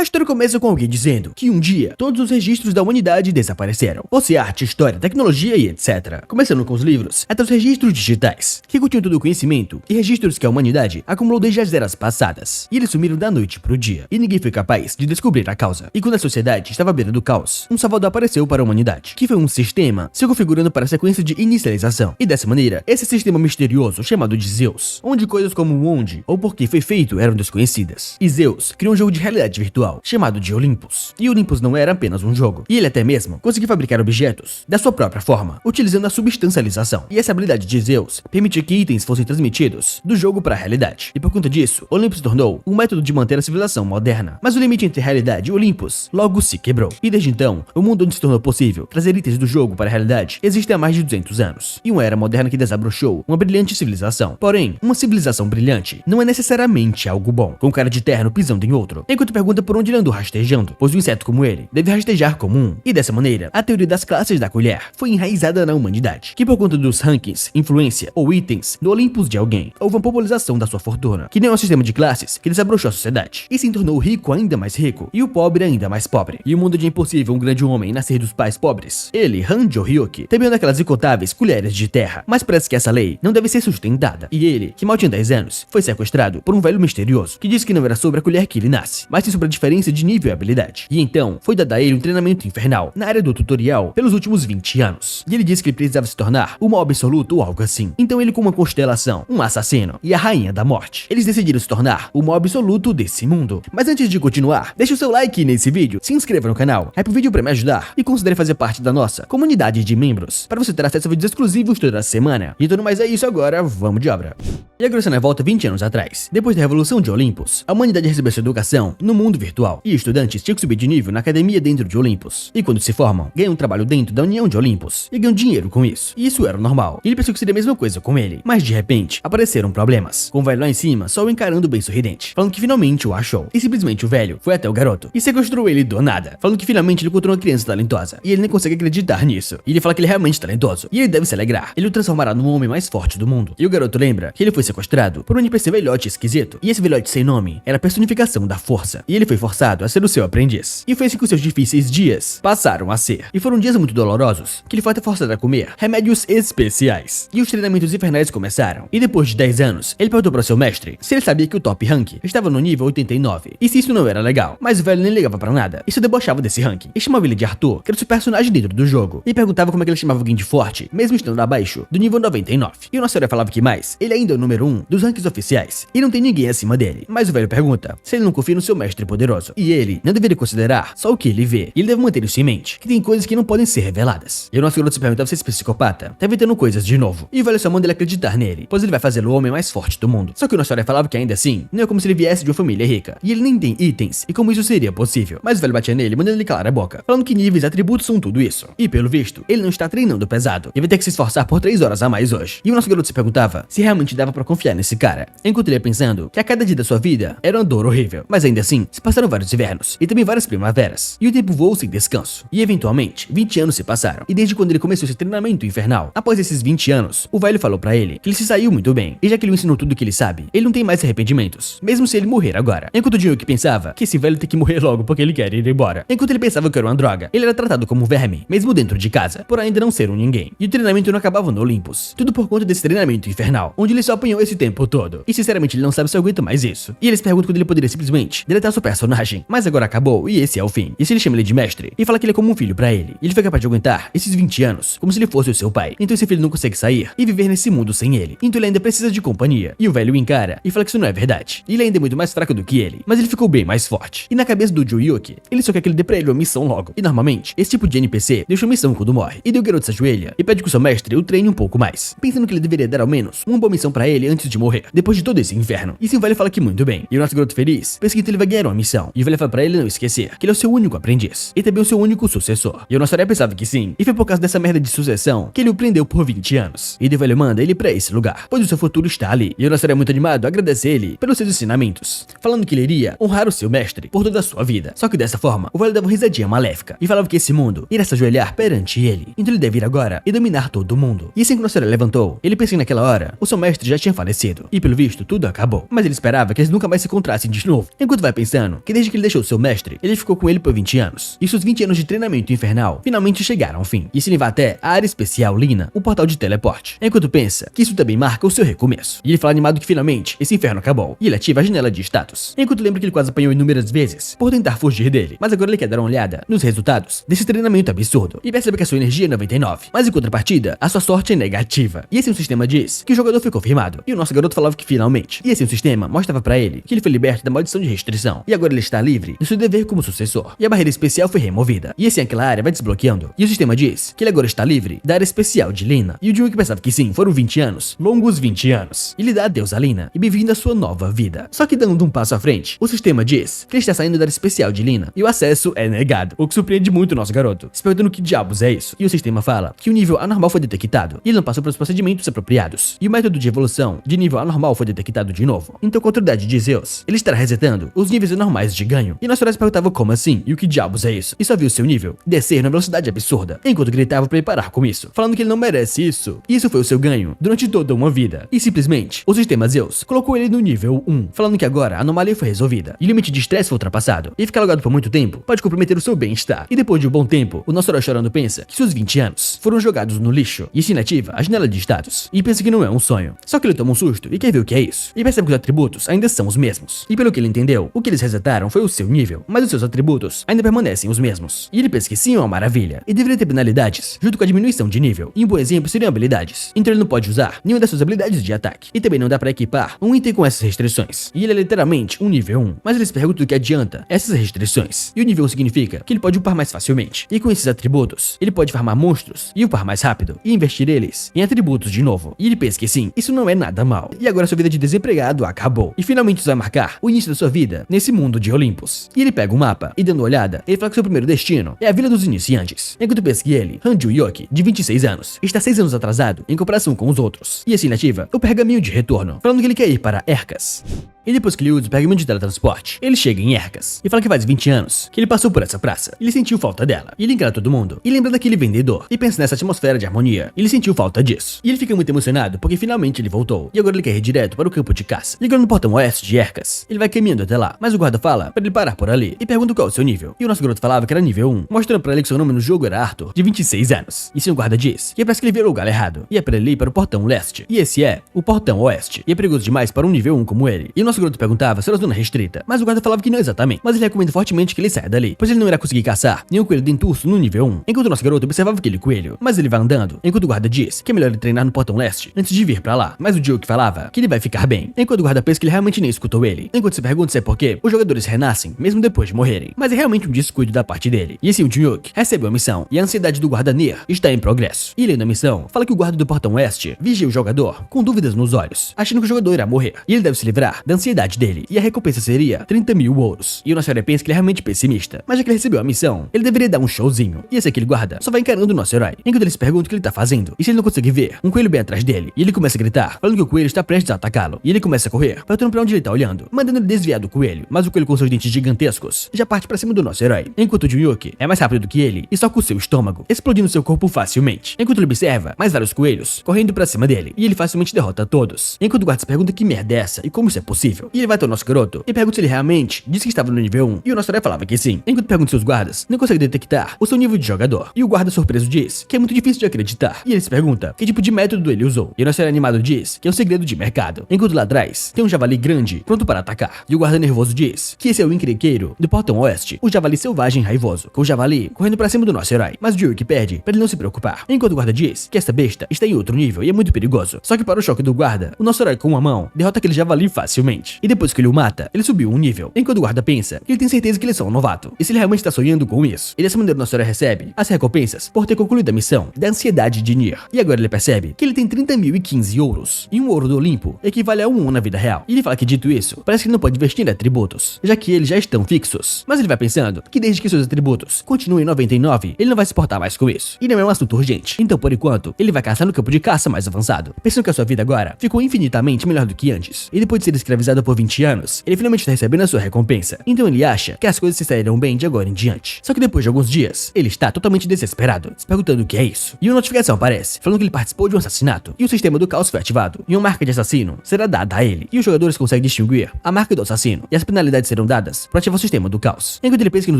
A história começa com alguém dizendo que um dia todos os registros da humanidade desapareceram. Fosse arte, história, tecnologia e etc. Começando com os livros, até os registros digitais, que continham todo o conhecimento e registros que a humanidade acumulou desde as eras passadas. E eles sumiram da noite pro dia, e ninguém foi capaz de descobrir a causa. E quando a sociedade estava à beira do caos, um salvador apareceu para a humanidade, que foi um sistema se configurando para a sequência de inicialização. E dessa maneira, esse sistema misterioso chamado de Zeus, onde coisas como onde ou por que foi feito eram desconhecidas. E Zeus criou um jogo de realidade virtual, chamado de Olympus. E Olympus não era apenas um jogo, e ele até mesmo conseguia fabricar objetos da sua própria forma, utilizando a substancialização. E essa habilidade de Zeus permitia que itens fossem transmitidos do jogo para a realidade. E por conta disso, Olympus se tornou um método de manter a civilização moderna. Mas o limite entre a realidade e Olympus logo se quebrou. E desde então, o mundo onde se tornou possível trazer itens do jogo para a realidade existe há mais de 200 anos. E uma era moderna que desabrochou uma brilhante civilização. Porém, uma civilização brilhante não é necessariamente algo bom, com um cara de terno pisando em outro, enquanto pergunta por onde ele andou rastejando, pois um inseto como ele deve rastejar como um. E dessa maneira, a teoria das classes da colher foi enraizada na humanidade, que por conta dos rankings, influência ou itens do Olympus de alguém, houve uma popularização da sua fortuna, que nem é um sistema de classes que desabrochou a sociedade, e se tornou o rico ainda mais rico, e o pobre ainda mais pobre. E o mundo onde é impossível um grande homem nascer dos pais pobres. Ele, Hanjo Ryuki, também é uma daquelas incontáveis colheres de terra, mas parece que essa lei não deve ser sustentada. E ele, que mal tinha 10 anos, foi sequestrado por um velho misterioso, que disse que não era sobre a colher que ele nasce, mas sim sobre a diferença de nível e habilidade. E então, foi dado a ele um treinamento infernal na área do tutorial pelos últimos 20 anos. E ele disse que ele precisava se tornar o mal absoluto ou algo assim. Então ele, com uma constelação, um assassino e a rainha da morte, eles decidiram se tornar o mal absoluto desse mundo. Mas antes de continuar, deixa o seu like nesse vídeo, se inscreva no canal, hype o vídeo para me ajudar e considere fazer parte da nossa comunidade de membros, para você ter acesso a vídeos exclusivos toda semana. E tudo mais é isso agora, vamos de obra. E agora você volta 20 anos atrás. Depois da revolução de Olympus, a humanidade recebeu sua educação no mundo virtual, e estudantes tinham que subir de nível na academia dentro de Olympus. E quando se formam, ganham um trabalho dentro da União de Olympus, e ganham dinheiro com isso. E isso era o normal. E ele pensou que seria a mesma coisa com ele, mas de repente, apareceram problemas, com o velho lá em cima só o encarando bem sorridente, falando que finalmente o achou. E simplesmente o velho foi até o garoto e sequestrou ele do nada, falando que finalmente ele encontrou uma criança talentosa, e ele nem consegue acreditar nisso. E ele fala que ele é realmente talentoso, e ele deve se alegrar. Ele o transformará no homem mais forte do mundo. E o garoto lembra que ele foi sequestrado por um NPC velhote esquisito, e esse velhote sem nome era a personificação da força, e ele foi forçado a ser o seu aprendiz. E foi assim que os seus difíceis dias passaram a ser. E foram dias muito dolorosos, que ele foi até forçado a comer remédios especiais. E os treinamentos infernais começaram. E depois de 10 anos, ele perguntou para seu mestre se ele sabia que o top rank estava no nível 89, e se isso não era legal. Mas o velho nem ligava pra nada, e se debochava desse ranking. E chamava ele de Arthur, que era o seu personagem dentro do jogo, e perguntava como é que ele chamava alguém de forte, mesmo estando abaixo do nível 99. E o nosso herói falava que mais, ele ainda é o número 1 dos rankings oficiais, e não tem ninguém acima dele. Mas o velho pergunta se ele não confia no seu mestre poderoso, e ele não deveria considerar só o que ele vê, e ele deve manter isso em mente, que tem coisas que não podem ser reveladas. E o nosso garoto se perguntava se esse psicopata tá inventando coisas de novo, e o velho só manda ele acreditar nele, pois ele vai fazê-lo o homem mais forte do mundo. Só que o nosso herói falava que ainda assim, não é como se ele viesse de uma família rica, e ele nem tem itens, e como isso seria possível. Mas o velho batia nele, mandando ele calar a boca, falando que níveis e atributos são tudo isso. E pelo visto, ele não está treinando pesado, e vai ter que se esforçar por 3 horas a mais hoje. E o nosso garoto se perguntava se realmente dava pra confiar nesse cara, enquanto ele ia pensando que a cada dia da sua vida era uma dor horrível. Mas ainda assim, se passaram vários invernos, e também várias primaveras, e o tempo voou sem descanso. E eventualmente, 20 anos se passaram, e desde quando ele começou esse treinamento infernal, após esses 20 anos, o velho falou pra ele que ele se saiu muito bem, e já que ele ensinou tudo o que ele sabe, ele não tem mais arrependimentos, mesmo se ele morrer agora. Enquanto o Ryuki pensava que esse velho tem que morrer logo porque ele quer ir embora. Enquanto ele pensava que era uma droga, ele era tratado como um verme, mesmo dentro de casa, por ainda não ser um ninguém. E o treinamento não acabava no Olympus, tudo por conta desse treinamento infernal, onde ele só apanhou esse tempo todo. E sinceramente ele não sabe se aguenta mais isso. E eles perguntam quando ele poderia simplesmente deletar seu personagem, mas agora acabou e esse é o fim. E se ele chama ele de mestre e fala que ele é como um filho pra ele, e ele foi capaz de aguentar esses 20 anos como se ele fosse o seu pai. Então esse filho não consegue sair e viver nesse mundo sem ele. Então ele ainda precisa de companhia. E o velho o encara e fala que isso não é verdade. E ele ainda é muito mais fraco do que ele, mas ele ficou bem mais forte. E na cabeça do Ryuki, ele só quer que ele dê pra ele uma missão logo. E normalmente, esse tipo de NPC deixa uma missão quando morre. E daí o garoto se ajoelha e pede que o seu mestre o treine um pouco mais, pensando que ele deveria dar ao menos uma boa missão pra ele antes de morrer, depois de todo esse inferno. E sim, o velho fala que muito bem. E o nosso garoto feliz pensa que ele vai ganhar uma missão. E o velho fala pra ele não esquecer que ele é o seu único aprendiz, e também o seu único sucessor. E o nosso herói pensava que sim, e foi por causa dessa merda de sucessão que ele o prendeu por 20 anos. E daí o velho manda ele pra esse lugar, pois o seu futuro está ali. E o nosso herói é muito animado a agradecer ele pelos seus ensinamentos, falando que ele iria honrar o seu mestre por toda a sua vida. Só que dessa forma, o velho dava uma risadinha maléfica e falava que esse mundo iria se ajoelhar perante ele. Então ele deve ir agora e dominar todo mundo. E assim que o nosso herói levantou, ele pensa que naquela hora o seu mestre já tinha falecido. E pelo visto, tudo acabou. Mas ele esperava que eles nunca mais se encontrassem de novo. Enquanto vai pensando que que desde que ele deixou seu mestre, ele ficou com ele por 20 anos. E seus 20 anos de treinamento infernal finalmente chegaram ao fim. E se ele vai até a área especial Lina, o portal de teleporte. Enquanto pensa que isso também marca o seu recomeço. E ele fala animado que finalmente esse inferno acabou. E ele ativa a janela de status. Enquanto lembra que ele quase apanhou inúmeras vezes por tentar fugir dele. Mas agora ele quer dar uma olhada nos resultados desse treinamento absurdo. E percebe que a sua energia é 99. Mas em contrapartida, a sua sorte é negativa. E assim o sistema diz que o jogador foi confirmado. E o nosso garoto falava que finalmente. E assim o sistema mostrava pra ele que ele foi liberto da maldição de restrição. E agora ele está livre do seu dever como sucessor. E a barreira especial foi removida. E assim aquela área vai desbloqueando. E o sistema diz que ele agora está livre da área especial de Lina. E o Jun que pensava que sim, foram 20 anos. Longos 20 anos. E ele dá adeus a Lina e bem-vindo à sua nova vida. Só que dando um passo à frente, o sistema diz que ele está saindo da área especial de Lina. E o acesso é negado. O que surpreende muito o nosso garoto. Se perguntando que diabos é isso. E o sistema fala que o nível anormal foi detectado. E ele não passou pelos procedimentos apropriados. E o método de evolução de nível anormal foi detectado de novo. Então com a autoridade de Zeus, ele estará resetando os níveis anormais de ganho. E nosso herói se perguntava como assim? E o que diabos é isso? E só viu seu nível descer na velocidade absurda. Enquanto gritava pra ele parar com isso. Falando que ele não merece isso. E isso foi o seu ganho durante toda uma vida. E simplesmente, o sistema Zeus colocou ele no nível 1. Falando que agora a anomalia foi resolvida. E o limite de estresse foi ultrapassado. E ficar logado por muito tempo pode comprometer o seu bem-estar. E depois de um bom tempo, o nosso herói chorando pensa que seus 20 anos foram jogados no lixo. E se inativa a janela de status. E pensa que não é um sonho. Só que ele toma um susto e quer ver o que é isso. E percebe que os atributos ainda são os mesmos. E pelo que ele entendeu, o que eles resetaram foi o seu nível. Mas os seus atributos ainda permanecem os mesmos. E ele pensa que sim é uma maravilha. E deveria ter penalidades junto com a diminuição de nível. E um bom exemplo seriam habilidades. Então ele não pode usar nenhuma das suas habilidades de ataque. E também não dá pra equipar um item com essas restrições. E ele é literalmente um nível 1. Mas ele se pergunta do que adianta essas restrições. E o nível 1 significa que ele pode upar mais facilmente. E com esses atributos, ele pode farmar monstros e upar mais rápido. E investir eles em atributos de novo. E ele pensa que sim, isso não é nada mal. E agora sua vida de desempregado acabou. E finalmente isso vai marcar o início da sua vida nesse mundo de Olympus. E ele pega um mapa e dando uma olhada, ele fala que seu primeiro destino é a Vila dos Iniciantes. Enquanto pensa que ele, Hanju Yoki, de 26 anos, está 6 anos atrasado em comparação com os outros. E assim ele ativa o pergaminho de retorno, falando que ele quer ir para Ercas. E depois que ele usa o pergaminho de teletransporte, ele chega em Ercas e fala que faz 20 anos que ele passou por essa praça. Ele sentiu falta dela. E ele encara todo mundo e lembra daquele vendedor e pensa nessa atmosfera de harmonia. Ele sentiu falta disso. E ele fica muito emocionado porque finalmente ele voltou. E agora ele quer ir direto para o campo de caça. E agora no portão oeste de Ercas, ele vai caminhando até lá. Mas o guarda fala para ele parar por ali e pergunta qual é o seu nível. E o nosso garoto falava que era nível 1, mostrando para ele que seu nome no jogo era Arthur, de 26 anos. E sim, o guarda diz que parece que ele virou o lugar errado. E é para ele ir para o portão leste. E esse é o portão oeste. E é perigoso demais para um nível 1 como ele. E o nosso garoto perguntava se era zona restrita, mas o guarda falava que não exatamente. Mas ele recomenda fortemente que ele saia dali, pois ele não irá conseguir caçar nenhum coelho dentuço no nível 1. Enquanto o nosso garoto observava aquele coelho, mas ele vai andando, enquanto o guarda diz que é melhor ele treinar no portão leste antes de vir pra lá. Mas o Joe falava que ele vai ficar bem, enquanto o guarda pensa que ele realmente nem escutou ele. Enquanto se pergunta se é porque os jogadores renascem, mesmo depois de morrerem. Mas é realmente um descuido da parte dele. E assim o Jun-Hyuk recebeu a missão, e a ansiedade do guarda Nier está em progresso. E lendo a missão, fala que o guarda do portão oeste vigia o jogador com dúvidas nos olhos, achando que o jogador irá morrer. E ele deve se livrar da ansiedade dele, e a recompensa seria 30.000 ouros. E o nosso herói pensa que ele é realmente pessimista, mas já que ele recebeu a missão, ele deveria dar um showzinho. E esse aquele guarda só vai encarando o nosso herói, enquanto ele se pergunta o que ele tá fazendo, e se ele não consegue ver um coelho bem atrás dele. E ele começa a gritar, falando que o coelho está prestes a atacá-lo. E ele começa a correr, perguntando pra onde ele tá olhando, mandando ele desviar do coelho. Mas o coelho com seus dentes gigantescos já parte pra cima do nosso herói, enquanto o Jun-Hyuk é mais rápido do que ele e só com seu estômago, explodindo seu corpo facilmente. Enquanto ele observa mais vários coelhos correndo pra cima dele, e ele facilmente derrota todos. Enquanto o guarda se pergunta que merda é essa e como isso é possível. E ele vai até o nosso garoto e pergunta se ele realmente disse que estava no nível 1, e o nosso herói falava que sim. Enquanto pergunta seus guardas, não consegue detectar o seu nível de jogador. E o guarda surpreso diz que é muito difícil de acreditar. E ele se pergunta que tipo de método ele usou. E o nosso herói animado diz que é um segredo de mercado. Enquanto lá atrás tem um javali grande pronto para atacar. E o guarda nervoso diz que esse é o encrenqueiro do portão oeste, o javali selvagem raivoso, com o javali correndo pra cima do nosso herói. Mas o Jun-Hyuk pede pra ele não se preocupar. Enquanto o guarda diz que essa besta está em outro nível e é muito perigoso. Só que para o choque do guarda, o nosso herói com uma mão derrota aquele javali facilmente. E depois que ele o mata, ele subiu um nível. Enquanto o guarda pensa que ele tem certeza que ele é só um novato. E se ele realmente está sonhando com isso. E dessa maneira nosso herói recebe as recompensas por ter concluído a missão da ansiedade de Nier. E agora ele percebe que ele tem 30.015 ouros. E um ouro do Olimpo equivale a um na vida real. E ele fala que dito isso, parece que ele não pode investir em atributos, já que eles já estão fixos. Mas ele vai pensando que desde que seus atributos continuem em 99, ele não vai se importar mais com isso. E não é um assunto urgente. Então por enquanto, ele vai caçar no campo de caça mais avançado, pensando que a sua vida agora ficou infinitamente melhor do que antes. E depois de ser escravizado martirizado por 20 anos, ele finalmente está recebendo a sua recompensa. Então ele acha que as coisas se sairão bem de agora em diante. Só que depois de alguns dias, ele está totalmente desesperado, se perguntando o que é isso. E uma notificação aparece, falando que ele participou de um assassinato, e o sistema do caos foi ativado, e uma marca de assassino será dada a ele. E os jogadores conseguem distinguir a marca do assassino, e as penalidades serão dadas para ativar o sistema do caos. Enquanto ele pensa que nos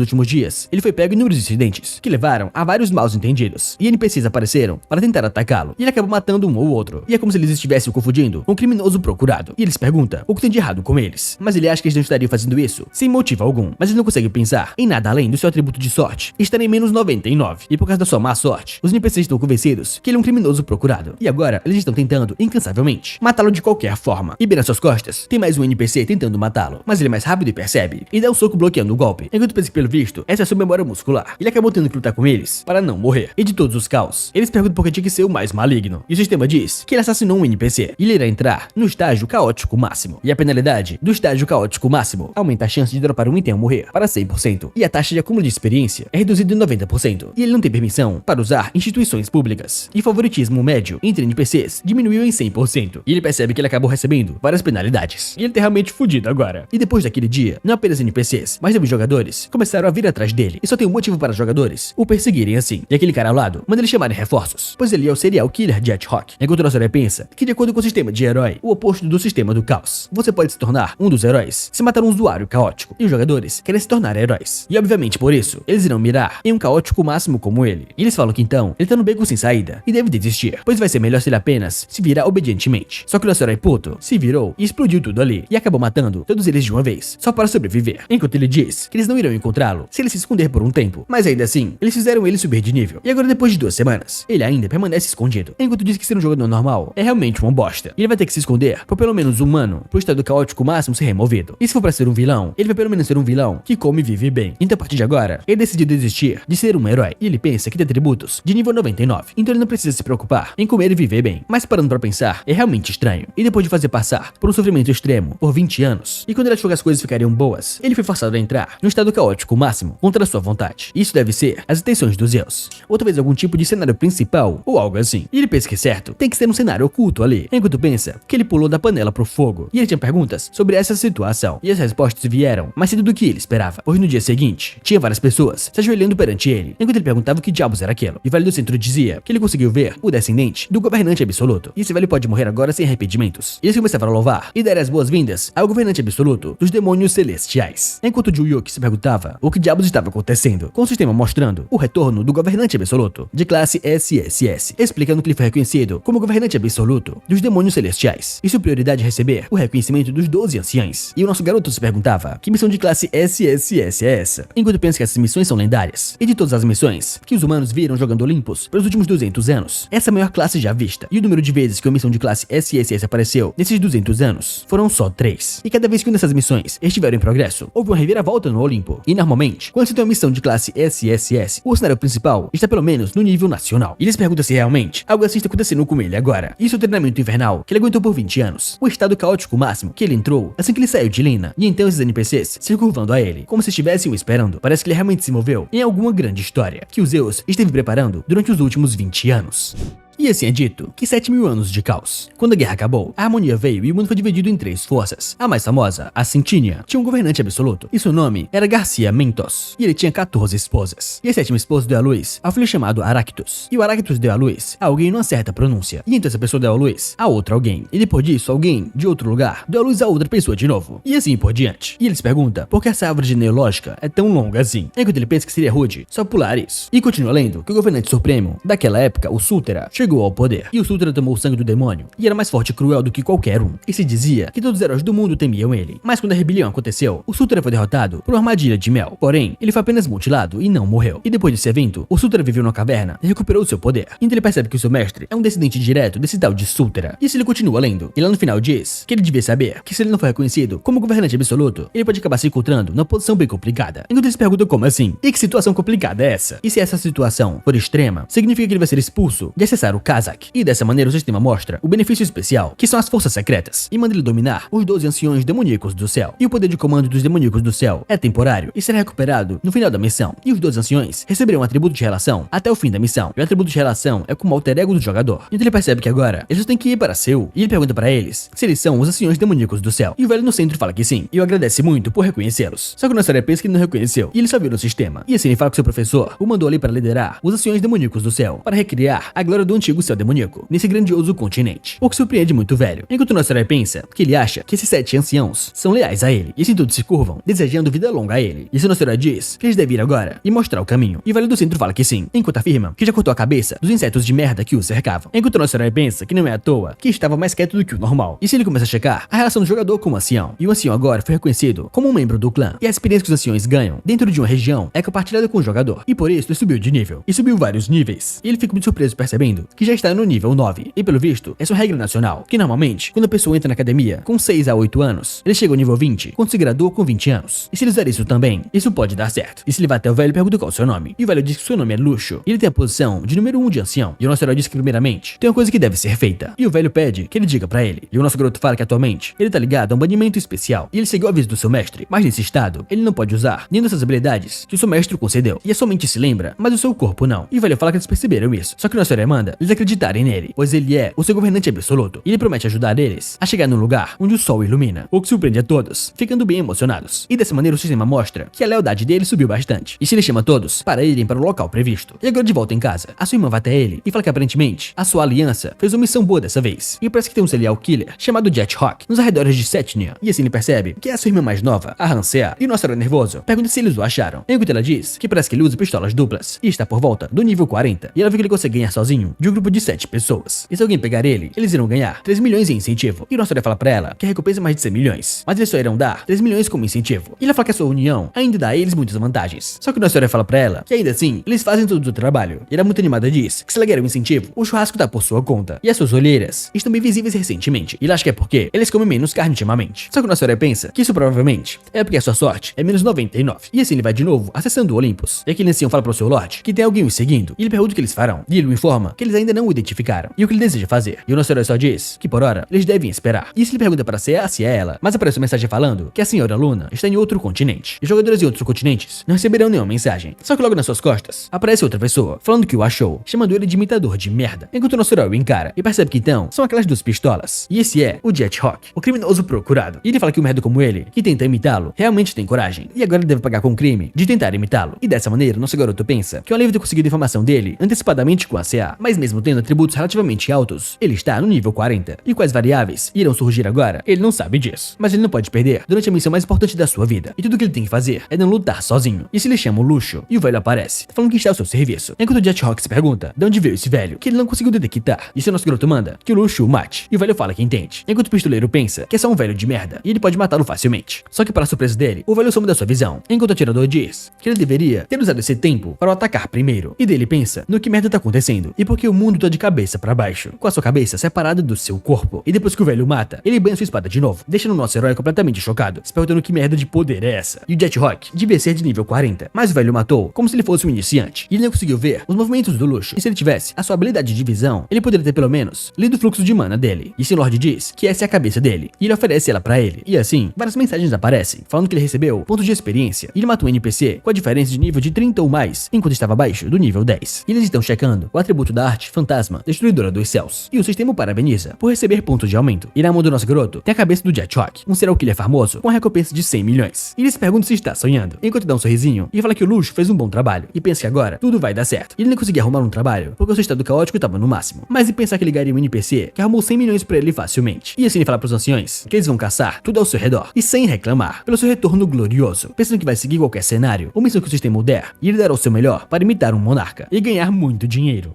últimos dias, ele foi pego em inúmeros incidentes, que levaram a vários maus entendidos, e NPCs apareceram para tentar atacá-lo, e ele acabou matando um ou outro. E é como se eles estivessem o confundindo com um criminoso procurado. E ele se pergunta o que tem de errado com eles, mas ele acha que eles não estariam fazendo isso sem motivo algum. Mas ele não consegue pensar em nada além do seu atributo de sorte, estar em menos 99. E por causa da sua má sorte, os NPCs estão convencidos que ele é um criminoso procurado. E agora, eles estão tentando, incansavelmente, matá-lo de qualquer forma. E bem nas suas costas, tem mais um NPC tentando matá-lo, mas ele é mais rápido e percebe, e dá um soco bloqueando o golpe. Enquanto pensa que, pelo visto, essa é a sua memória muscular. Ele acabou tendo que lutar com eles para não morrer. E de todos os caos, eles perguntam por que tinha que ser o mais maligno. E o sistema diz que ele assassinou um NPC, e ele irá entrar no estágio caótico máximo. E a penalidade do estágio caótico máximo aumenta a chance de dropar um item ou morrer para 100%. E a taxa de acúmulo de experiência é reduzida em 90%. E ele não tem permissão para usar instituições públicas. E favoritismo médio entre NPCs diminuiu em 100%. E ele percebe que ele acabou recebendo várias penalidades. E ele tá realmente fudido agora. E depois daquele dia, não apenas NPCs, mas também jogadores começaram a vir atrás dele. E só tem um motivo para os jogadores o perseguirem assim. E aquele cara ao lado manda ele chamarem reforços, pois ele é o serial killer de Ad-Hoc. Enquanto o nosso herói pensa que, de acordo com o sistema de herói, o oposto do sistema do caos, você pode se tornar um dos heróis se matar um usuário caótico. E os jogadores querem se tornar heróis. E obviamente por isso, eles irão mirar em um caótico máximo como ele. E eles falam que então, ele tá no beco sem saída e deve desistir, pois vai ser melhor se ele apenas se virar obedientemente. Só que o nosso herói puto se virou e explodiu tudo ali, e acabou matando todos eles de uma vez, só para sobreviver. Enquanto ele diz que eles não irão encontrá-lo se ele se esconder por um tempo, mas ainda assim, eles fizeram ele subir de nível. E agora, depois de 2 semanas, ele ainda permanece escondido, enquanto diz que ser um jogador normal é realmente uma bosta. E ele vai ter que se esconder por pelo menos um ano, pro estado caótico máximo ser removido. E se for pra ser um vilão, ele vai pelo menos ser um vilão que come e vive bem. Então a partir de agora, ele decidiu desistir de ser um herói, e ele pensa que tem atributos de nível 99, então ele não precisa se preocupar em comer e viver bem. Mas parando pra pensar, é realmente estranho. E depois de fazer passar por um sofrimento extremo por 20 anos, e quando ele achou que as coisas ficariam boas, ele foi forçado a entrar no estado caótico máximo contra a sua vontade. Isso deve ser as intenções dos Zeus, ou talvez algum tipo de cenário principal, ou algo assim. E ele pensa que é certo, tem que ser um cenário oculto ali, enquanto pensa que ele pulou da panela pro fogo. E ele tinha perguntas sobre essa situação, e as respostas vieram mais cedo do que ele esperava, pois no dia seguinte, tinha várias pessoas se ajoelhando perante ele, enquanto ele perguntava o que diabos era aquilo. E o velho do centro dizia que ele conseguiu ver o descendente do governante absoluto, e esse velho pode morrer agora sem arrependimentos. E eles começaram a louvar e dar as boas-vindas ao governante absoluto dos demônios celestiais, enquanto Juyuk se perguntava o que diabos estava acontecendo, com o sistema mostrando o retorno do governante absoluto de classe SSS, explicando que ele foi reconhecido como governante absoluto dos demônios celestiais, e sua prioridade é receber o reconhecimento dos 12 anciães. E o nosso garoto se perguntava que missão de classe SSS é essa, enquanto pensa que essas missões são lendárias. E de todas as missões que os humanos viram jogando Olympus pelos últimos 200 anos, essa é a maior classe já vista, e o número de vezes que uma missão de classe SSS apareceu nesses 200 anos foram só 3. E cada vez que uma dessas missões estiveram em progresso, houve uma reviravolta no Olimpo. E normalmente, quando se tem uma missão de classe SSS, o cenário principal está pelo menos no nível nacional. E eles perguntam se realmente algo assim está acontecendo com ele agora. Isso é o treinamento infernal que ele aguentou por 20 anos, o estado caótico máximo que ele entrou assim que ele saiu de Lina. E então esses NPCs se curvando a ele, como se estivessem o esperando. Parece que ele realmente se moveu em alguma grande história que os Zeus esteve preparando durante os últimos 20 anos. E assim é dito que 7.000 anos de caos. Quando a guerra acabou, a harmonia veio e o mundo foi dividido em 3 forças. A mais famosa, a Cintínia, tinha um governante absoluto e seu nome era Garcia Mentos. E ele tinha 14 esposas. E a 7ª esposa deu à luz a filho chamado Aractus. E o Aractus deu à luz a alguém numa certa pronúncia. E então essa pessoa deu à luz a outra alguém. E depois disso, alguém de outro lugar deu à luz a outra pessoa de novo. E assim por diante. E ele se pergunta por que essa árvore genealógica é tão longa assim, enquanto ele pensa que seria rude só pular isso. E continua lendo que o governante supremo daquela época, o Sútera, chegou ao poder. E o Sútera tomou o sangue do demônio e era mais forte e cruel do que qualquer um. E se dizia que todos os heróis do mundo temiam ele. Mas quando a rebelião aconteceu, o Sútera foi derrotado por uma armadilha de mel. Porém, ele foi apenas mutilado e não morreu. E depois desse evento, o Sútera viveu numa caverna e recuperou seu poder. Então ele percebe que o seu mestre é um descendente direto desse tal de Sútera. E se ele continua lendo, e lá no final diz que ele devia saber que se ele não for reconhecido como governante absoluto, ele pode acabar se encontrando numa posição bem complicada. Enquanto ele se pergunta como assim? E que situação complicada é essa? E se essa situação for extrema, significa que ele vai ser expulso de acessar o Kazak. E dessa maneira o sistema mostra o benefício especial, que são as forças secretas, e manda ele dominar os 12 anciões demoníacos do céu. E o poder de comando dos demoníacos do céu é temporário e será recuperado no final da missão. E os 12 anciões receberão um atributo de relação até o fim da missão. E o atributo de relação é como o alter ego do jogador. Então ele percebe que agora eles têm que ir para Seul. E ele pergunta para eles se eles são os anciões demoníacos do céu. E o velho no centro fala que sim. E o agradece muito por reconhecê-los. Só que o nosso herói pensa que ele não reconheceu. E ele só viu no sistema. E assim ele fala que seu professor o mandou ali para liderar os anciões demoníacos do céu, para recriar a glória do antigo céu demoníaco nesse grandioso continente. O que surpreende muito o velho. Enquanto o nosso herói pensa que ele acha que esses 7 anciãos são leais a ele. E assim todos se curvam, desejando vida longa a ele. E esse nosso herói diz que eles devem ir agora e mostrar o caminho. E o velho do centro fala que sim, enquanto afirma que já cortou a cabeça dos insetos de merda que o cercavam. Enquanto o nosso herói pensa que não é à toa que estava mais quieto do que o normal. E se ele começa a checar a relação do jogador com o ancião. E o ancião agora foi reconhecido como um membro do clã. E a experiência que os anciões ganham dentro de uma região é compartilhada com o jogador. E por isso ele subiu de nível. E subiu vários níveis. E ele fica muito surpreso percebendo que já está no nível 9. E pelo visto, essa é uma regra nacional. Que normalmente, quando a pessoa entra na academia com 6 a 8 anos, ele chega ao nível 20 quando se graduou com 20 anos. E se ele usar isso também, isso pode dar certo. E se ele vai até o velho e pergunta qual é o seu nome. E o velho diz que seu nome é Luxo. E ele tem a posição de número 1 de ancião. E o nosso herói diz que primeiramente tem uma coisa que deve ser feita. E o velho pede que ele diga pra ele. E o nosso garoto fala que atualmente ele tá ligado a um banimento especial. E ele seguiu o aviso do seu mestre. Mas nesse estado, ele não pode usar nenhuma dessas habilidades que o seu mestre concedeu. E a sua mente se lembra, mas o seu corpo não. E o velho fala que eles perceberam isso. Só que o nosso herói manda eles acreditarem nele, pois ele é o seu governante absoluto. E ele promete ajudar eles a chegar num lugar onde o sol ilumina. O que surpreende a todos, ficando bem emocionados. E dessa maneira o sistema mostra que a lealdade dele subiu bastante. E se ele chama todos para irem para o local previsto. E agora de volta em casa, a sua irmã vai até ele e fala que aparentemente a sua aliança fez uma missão boa dessa vez. E parece que tem um serial killer chamado Jet Hawk nos arredores de Setnia. E assim ele percebe que é a sua irmã mais nova, a Hansea. E o nosso herói nervoso pergunta se eles o acharam. Enquanto ela diz que parece que ele usa pistolas duplas e está por volta do nível 40. E ela vê que ele consegue ganhar sozinho de um grupo de 7 pessoas. E se alguém pegar ele, eles irão ganhar 3 milhões em incentivo. E o nosso herói fala pra ela que a recompensa é mais de 100 milhões. Mas eles só irão dar 3 milhões como incentivo. E ela fala que a sua união ainda dá a eles muitas vantagens. Só que o nosso herói fala pra ela que ainda assim, eles fazem todo o trabalho. E ela muito animada diz que se ela ganhar um incentivo, o churrasco tá por sua conta. E as suas olheiras estão bem visíveis recentemente. E ela acha que é porque eles comem menos carne ultimamente. Só que o nosso herói pensa que isso provavelmente é porque a sua sorte é menos 99. E assim ele vai de novo acessando o Olympus. E aquele ancião fala pro seu Lorde que tem alguém o seguindo. E ele pergunta o que eles farão. E ele o informa que eles ainda não o identificaram. E o que ele deseja fazer. E o nosso herói só diz que por hora eles devem esperar. E isso ele pergunta para se é ela. Mas aparece uma mensagem falando que a senhora Luna está em outro continente. E jogadores em outros continentes não receberão nenhuma mensagem. Só que logo nas suas costas aparece outra pessoa falando que o achou, chamando ele de imitador de merda. Enquanto o nosso herói o encara e percebe que então são aquelas duas pistolas. E esse é o Jet Hawk, o criminoso procurado. E ele fala que um merda como ele, que tenta imitá-lo, realmente tem coragem. E agora ele deve pagar com o crime de tentar imitá-lo. E dessa maneira, nosso garoto pensa que o alívio ter conseguido a informação dele antecipadamente com a CA. Mas mesmo tendo atributos relativamente altos, ele está no nível 40. E quais variáveis irão surgir agora, ele não sabe disso. Mas ele não pode perder durante a missão mais importante da sua vida. E tudo que ele tem que fazer é não lutar sozinho. E se ele chama o Luxo, e o velho aparece, falando que está ao seu serviço. Enquanto o Jet Hawk se pergunta de onde veio esse velho, que ele não conseguiu detectar. E seu nosso garoto manda que o Luxo o mate. E o velho fala que entende. Enquanto o pistoleiro pensa que é só um velho de merda, e ele pode matá-lo facilmente. Só que para surpresa dele, o velho some da sua visão. Enquanto o atirador diz que ele deveria ter usado esse tempo para o atacar primeiro. E dele pensa no que merda tá acontecendo. E porque o mundo tá de cabeça para baixo, com a sua cabeça separada do seu corpo. E depois que o velho o mata, ele banha sua espada de novo, deixando o nosso herói completamente chocado, se perguntando que merda de poder é essa. E o Jet Hawk devia ser de nível 40, mas o velho o matou como se ele fosse um iniciante. E ele não conseguiu ver os movimentos do Luxo. E se ele tivesse a sua habilidade de visão, ele poderia ter pelo menos lido o fluxo de mana dele. E seu Lorde diz que essa é a cabeça dele, e ele oferece ela pra ele. E assim, várias mensagens aparecem, falando que ele recebeu pontos de experiência. E ele mata um NPC com a diferença de nível de 30 ou mais, enquanto estava abaixo do nível 10. E eles estão checando o atributo da arte fantasma, destruidora dos céus. E o sistema o parabeniza por receber pontos de aumento. E na mão do nosso garoto tem a cabeça do Jet Hawk, um serial killer famoso com a recompensa de 100 milhões. E ele se pergunta se está sonhando, enquanto dá um sorrisinho e fala que o Luxo fez um bom trabalho e pensa que agora tudo vai dar certo. E ele não conseguia arrumar um trabalho porque o seu estado caótico estava no máximo. Mas em pensar que ele ganharia um NPC que arrumou 100 milhões pra ele facilmente. E assim ele fala pros anciões que eles vão caçar tudo ao seu redor e sem reclamar pelo seu retorno glorioso, pensando que vai seguir qualquer cenário ou missão que o sistema o der, e ele dará o seu melhor para imitar um monarca e ganhar muito dinheiro.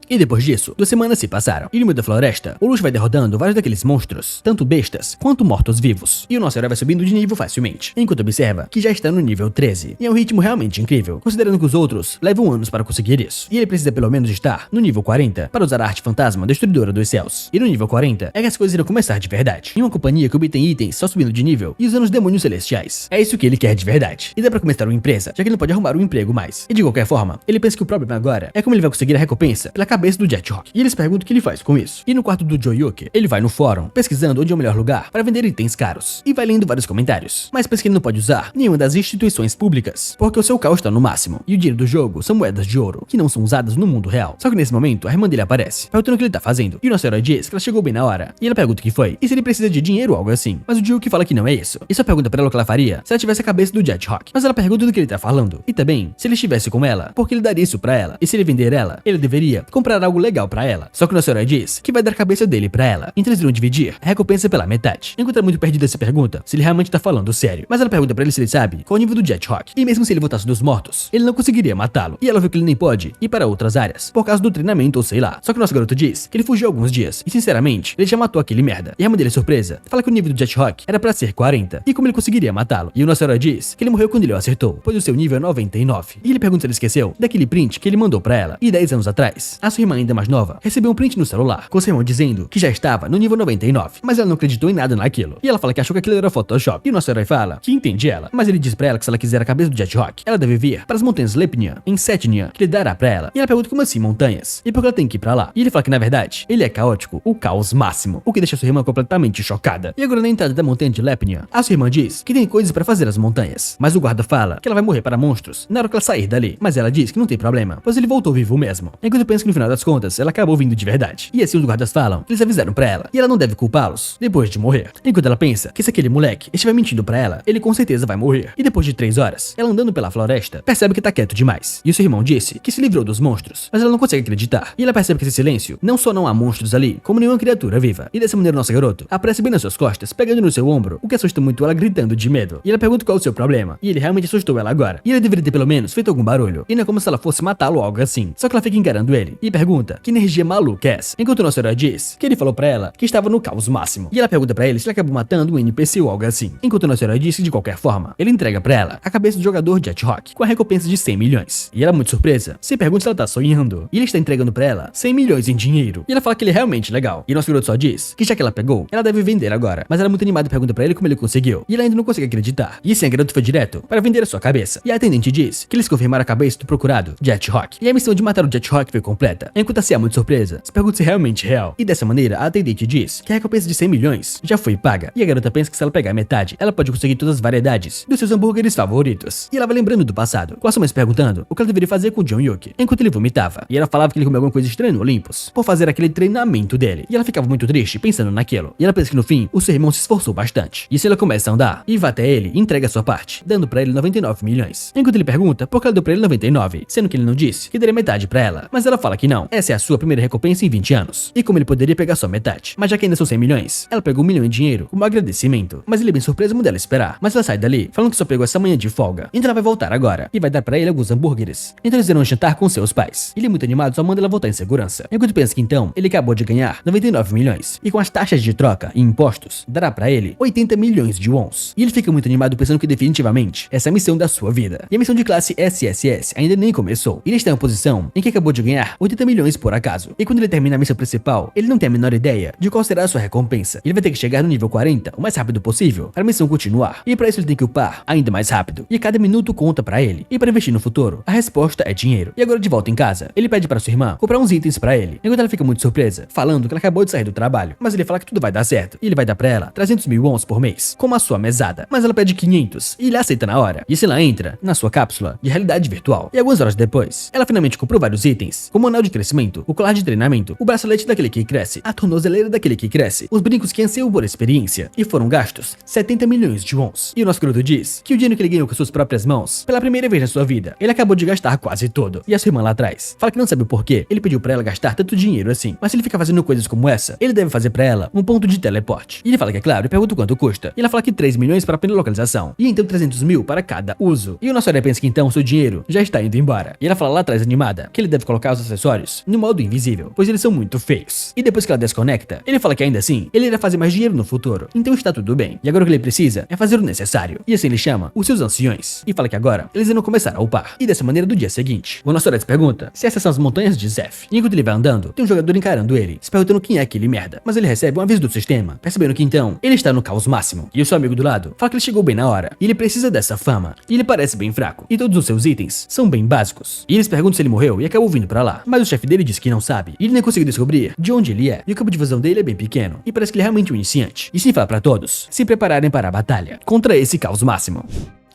E depois disso, 2 semanas se passaram, e no meio da floresta, o Luxo vai derrotando vários daqueles monstros, tanto bestas quanto mortos-vivos, e o nosso herói vai subindo de nível facilmente, enquanto observa que já está no nível 13, e é um ritmo realmente incrível, considerando que os outros levam anos para conseguir isso, e ele precisa pelo menos estar no nível 40 para usar a arte fantasma destruidora dos céus, e no nível 40 é que as coisas irão começar de verdade, em uma companhia que obtém itens só subindo de nível e usando os demônios celestiais. É isso que ele quer de verdade, e dá pra começar uma empresa, já que ele não pode arrumar um emprego mais, e de qualquer forma, ele pensa que o problema agora é como ele vai conseguir a recompensa pela cabeça do Jet Rock. E eles perguntam o que ele faz com isso. E no quarto do Joe Yuki, ele vai no fórum, pesquisando onde é o melhor lugar para vender itens caros. E vai lendo vários comentários. Mas pensa que ele não pode usar nenhuma das instituições públicas, porque o seu caos está no máximo. E o dinheiro do jogo são moedas de ouro, que não são usadas no mundo real. Só que nesse momento, a irmã dele aparece, perguntando o que ele tá fazendo. E o nosso herói diz que ela chegou bem na hora. E ela pergunta o que foi, e se ele precisa de dinheiro ou algo assim. Mas o Joe Yuki fala que não é isso. E só pergunta pra ela o que ela faria se ela tivesse a cabeça do Jet Rock. Mas ela pergunta do que ele tá falando. E também, se ele estivesse com ela, porque ele daria isso pra ela. E se ele vender ela, ele deveria comprar algo legal pra ela. Só que o nosso herói diz que vai dar a cabeça dele pra ela. Então eles irão dividir a recompensa pela metade. Enquanto ela muito perdida se pergunta se ele realmente tá falando sério. Mas ela pergunta pra ele se ele sabe qual o nível do Jet Rock. E mesmo se ele voltasse dos mortos, ele não conseguiria matá-lo. E ela viu que ele nem pode ir para outras áreas, por causa do treinamento ou sei lá. Só que o nosso garoto diz que ele fugiu alguns dias. E sinceramente, ele já matou aquele merda. E a irmã dele, surpresa, fala que o nível do Jet Rock era pra ser 40. E como ele conseguiria matá-lo? E o nosso herói diz que ele morreu quando ele o acertou, pois o seu nível é 99. E ele pergunta se ele esqueceu daquele print que ele mandou pra ela. E 10 anos atrás, a sua irmã ainda mais nova recebeu um print no celular, com seu irmão dizendo que já estava no nível 99. Mas ela não acreditou em nada naquilo. E ela fala que achou que aquilo era Photoshop. E o nosso herói fala que entende ela. Mas ele diz pra ela que se ela quiser a cabeça do Jet Rock, ela deve vir para as montanhas Lepnia, em Setnia, que ele dará pra ela. E ela pergunta como assim montanhas? E por que ela tem que ir pra lá? E ele fala que na verdade, ele é caótico, o caos máximo. O que deixa sua irmã completamente chocada. E agora na entrada da montanha de Lepnia, a sua irmã diz que tem coisas pra fazer as montanhas. Mas o guarda fala que ela vai morrer para monstros na hora que ela sair dali. Mas ela diz que não tem problema, pois ele voltou vivo mesmo. Enquanto pensa que no final das contas, ela acabou vindo de verdade. E assim os guardas falam que eles avisaram pra ela. E ela não deve culpá-los depois de morrer. Enquanto ela pensa que se aquele moleque estiver mentindo pra ela, ele com certeza vai morrer. E depois de 3 horas, ela andando pela floresta, percebe que tá quieto demais. E o seu irmão disse que se livrou dos monstros, mas ela não consegue acreditar. E ela percebe que esse silêncio não só não há monstros ali, como nenhuma criatura viva. E dessa maneira o nosso garoto aparece bem nas suas costas, pegando no seu ombro, o que assusta muito ela, gritando de medo. E ela pergunta qual é o seu problema. E ele realmente assustou ela agora. E ele deveria ter pelo menos feito algum barulho. E não é como se ela fosse matá-lo ou algo assim. Só que ela fica encarando ele e pergunta que energia maluca é essa. Enquanto o nosso herói diz que ele falou pra ela que estava no caos máximo. E ela pergunta pra ele se ele acabou matando um NPC ou algo assim. Enquanto o nosso herói diz que de qualquer forma, ele entrega pra ela a cabeça do jogador Jet Rock com a recompensa de 100 milhões. E ela, muito surpresa, se pergunta se ela tá sonhando. E ele está entregando pra ela 100 milhões em dinheiro. E ela fala que ele é realmente legal. E nosso garoto só diz que já que ela pegou, ela deve vender agora. Mas ela é muito animada e pergunta pra ele como ele conseguiu. E ela ainda não consegue acreditar. E assim a garota foi direto para vender a sua cabeça. E a atendente diz que eles confirmaram a cabeça do procurado Jet Rock. E a missão de matar o Jet Rock foi completa. Enquanto a Cia, muito surpresa, se pergunta se realmente é real. E dessa maneira, a atendente diz que a recompensa de 100 milhões já foi paga. E a garota pensa que se ela pegar metade, ela pode conseguir todas as variedades dos seus hambúrgueres favoritos. E ela vai lembrando do passado, com a sua mãe se perguntando o que ela deveria fazer com o John Yuki, enquanto ele vomitava. E ela falava que ele comeu alguma coisa estranha no Olympus, por fazer aquele treinamento dele. E ela ficava muito triste pensando naquilo. E ela pensa que no fim, o seu irmão se esforçou bastante. E se ela começa a andar e vai até ele e entrega a sua parte, dando pra ele 99 milhões. Enquanto ele pergunta por que ela deu pra ele 99, sendo que ele não disse que daria metade pra ela. Mas ela fala que não, essa é a sua primeira recompensa em 20 anos. E como ele poderia pegar só metade. Mas já que ainda são 100 milhões, ela pegou 1 milhão em dinheiro como agradecimento. Mas ele é bem surpreso, como dela esperar. Mas ela sai dali, falando que só pegou essa manhã de folga. Então ela vai voltar agora e vai dar pra ele alguns hambúrgueres. Então eles irão jantar com seus pais. Ele é muito animado, só manda ela voltar em segurança. Enquanto pensa que então, ele acabou de ganhar 99 milhões. E com as taxas de troca e impostos, dará pra ele 80 milhões de wons. E ele fica muito animado pensando que definitivamente essa é a missão da sua vida. E a missão de classe SSS ainda nem começou. Ele está em uma posição em que acabou de ganhar 80 milhões por acaso. E quando ele termina a missão principal, ele não tem a menor ideia de qual será a sua recompensa. Ele vai ter que chegar no nível 40 o mais rápido possível para a missão continuar. E para isso ele tem que upar ainda mais rápido. E cada minuto conta pra ele. E para investir no futuro, a resposta é dinheiro. E agora de volta em casa, ele pede para sua irmã comprar uns itens pra ele. Enquanto ela fica muito surpresa, falando que ela acabou de sair do trabalho. Mas ele fala que tudo vai dar certo. E ele vai dar pra ela 300 mil wons por mês, como a sua mesada. Mas ela pede 500 e ele aceita na hora. E assim ela entra na sua cápsula de realidade virtual. E algumas horas depois, ela finalmente comprou vários itens, como o anel de crescimento, o colar de treinamento, o bracelete daquele que cresce, a tornozeleira daquele que cresce, os brincos que anseiam por experiência. E foram gastos 70 milhões de wons. E o nosso garoto diz que o dinheiro que ele ganhou com suas próprias mãos, pela primeira vez na sua vida, ele acabou de gastar quase todo. E a sua irmã lá atrás fala que não sabe o porquê ele pediu pra ela gastar tanto dinheiro assim. Mas se ele fica fazendo coisas como essa, ele deve fazer pra ela um ponto de teleporte. E ele fala que é claro e pergunta quanto custa. E ela fala que 3 milhões para a primeira localização. E então 300 mil para cada uso. E o nosso herói pensa que então seu dinheiro já está indo embora. E ela fala lá atrás animada que ele deve colocar os acessórios no modo invisível, pois eles são muito feios. E depois que ela desconecta, ele fala que ainda assim, ele irá fazer mais dinheiro no futuro. Então está tudo bem. E agora o que ele precisa é fazer o necessário. E assim ele chama os seus anciões. E fala que agora eles irão começar a upar. E dessa maneira do dia seguinte, o nosso herói se pergunta se essas são as montanhas de Zeph. E enquanto ele vai andando, tem um jogador encarando ele, se perguntando quem é aquele merda. Mas ele recebe um aviso do sistema, percebendo que então ele está no caos máximo. E o seu amigo do lado fala que ele chegou bem na hora. E ele precisa dessa fama. E ele parece bem fraco. E todos os seus itens são bem básicos. E eles perguntam se ele morreu e acabou vindo pra lá. Mas Mas o chefe dele diz que não sabe, e ele nem conseguiu descobrir de onde ele é, e o campo de visão dele é bem pequeno, e parece que ele é realmente um iniciante. E sim fala pra todos se prepararem para a batalha contra esse caos máximo.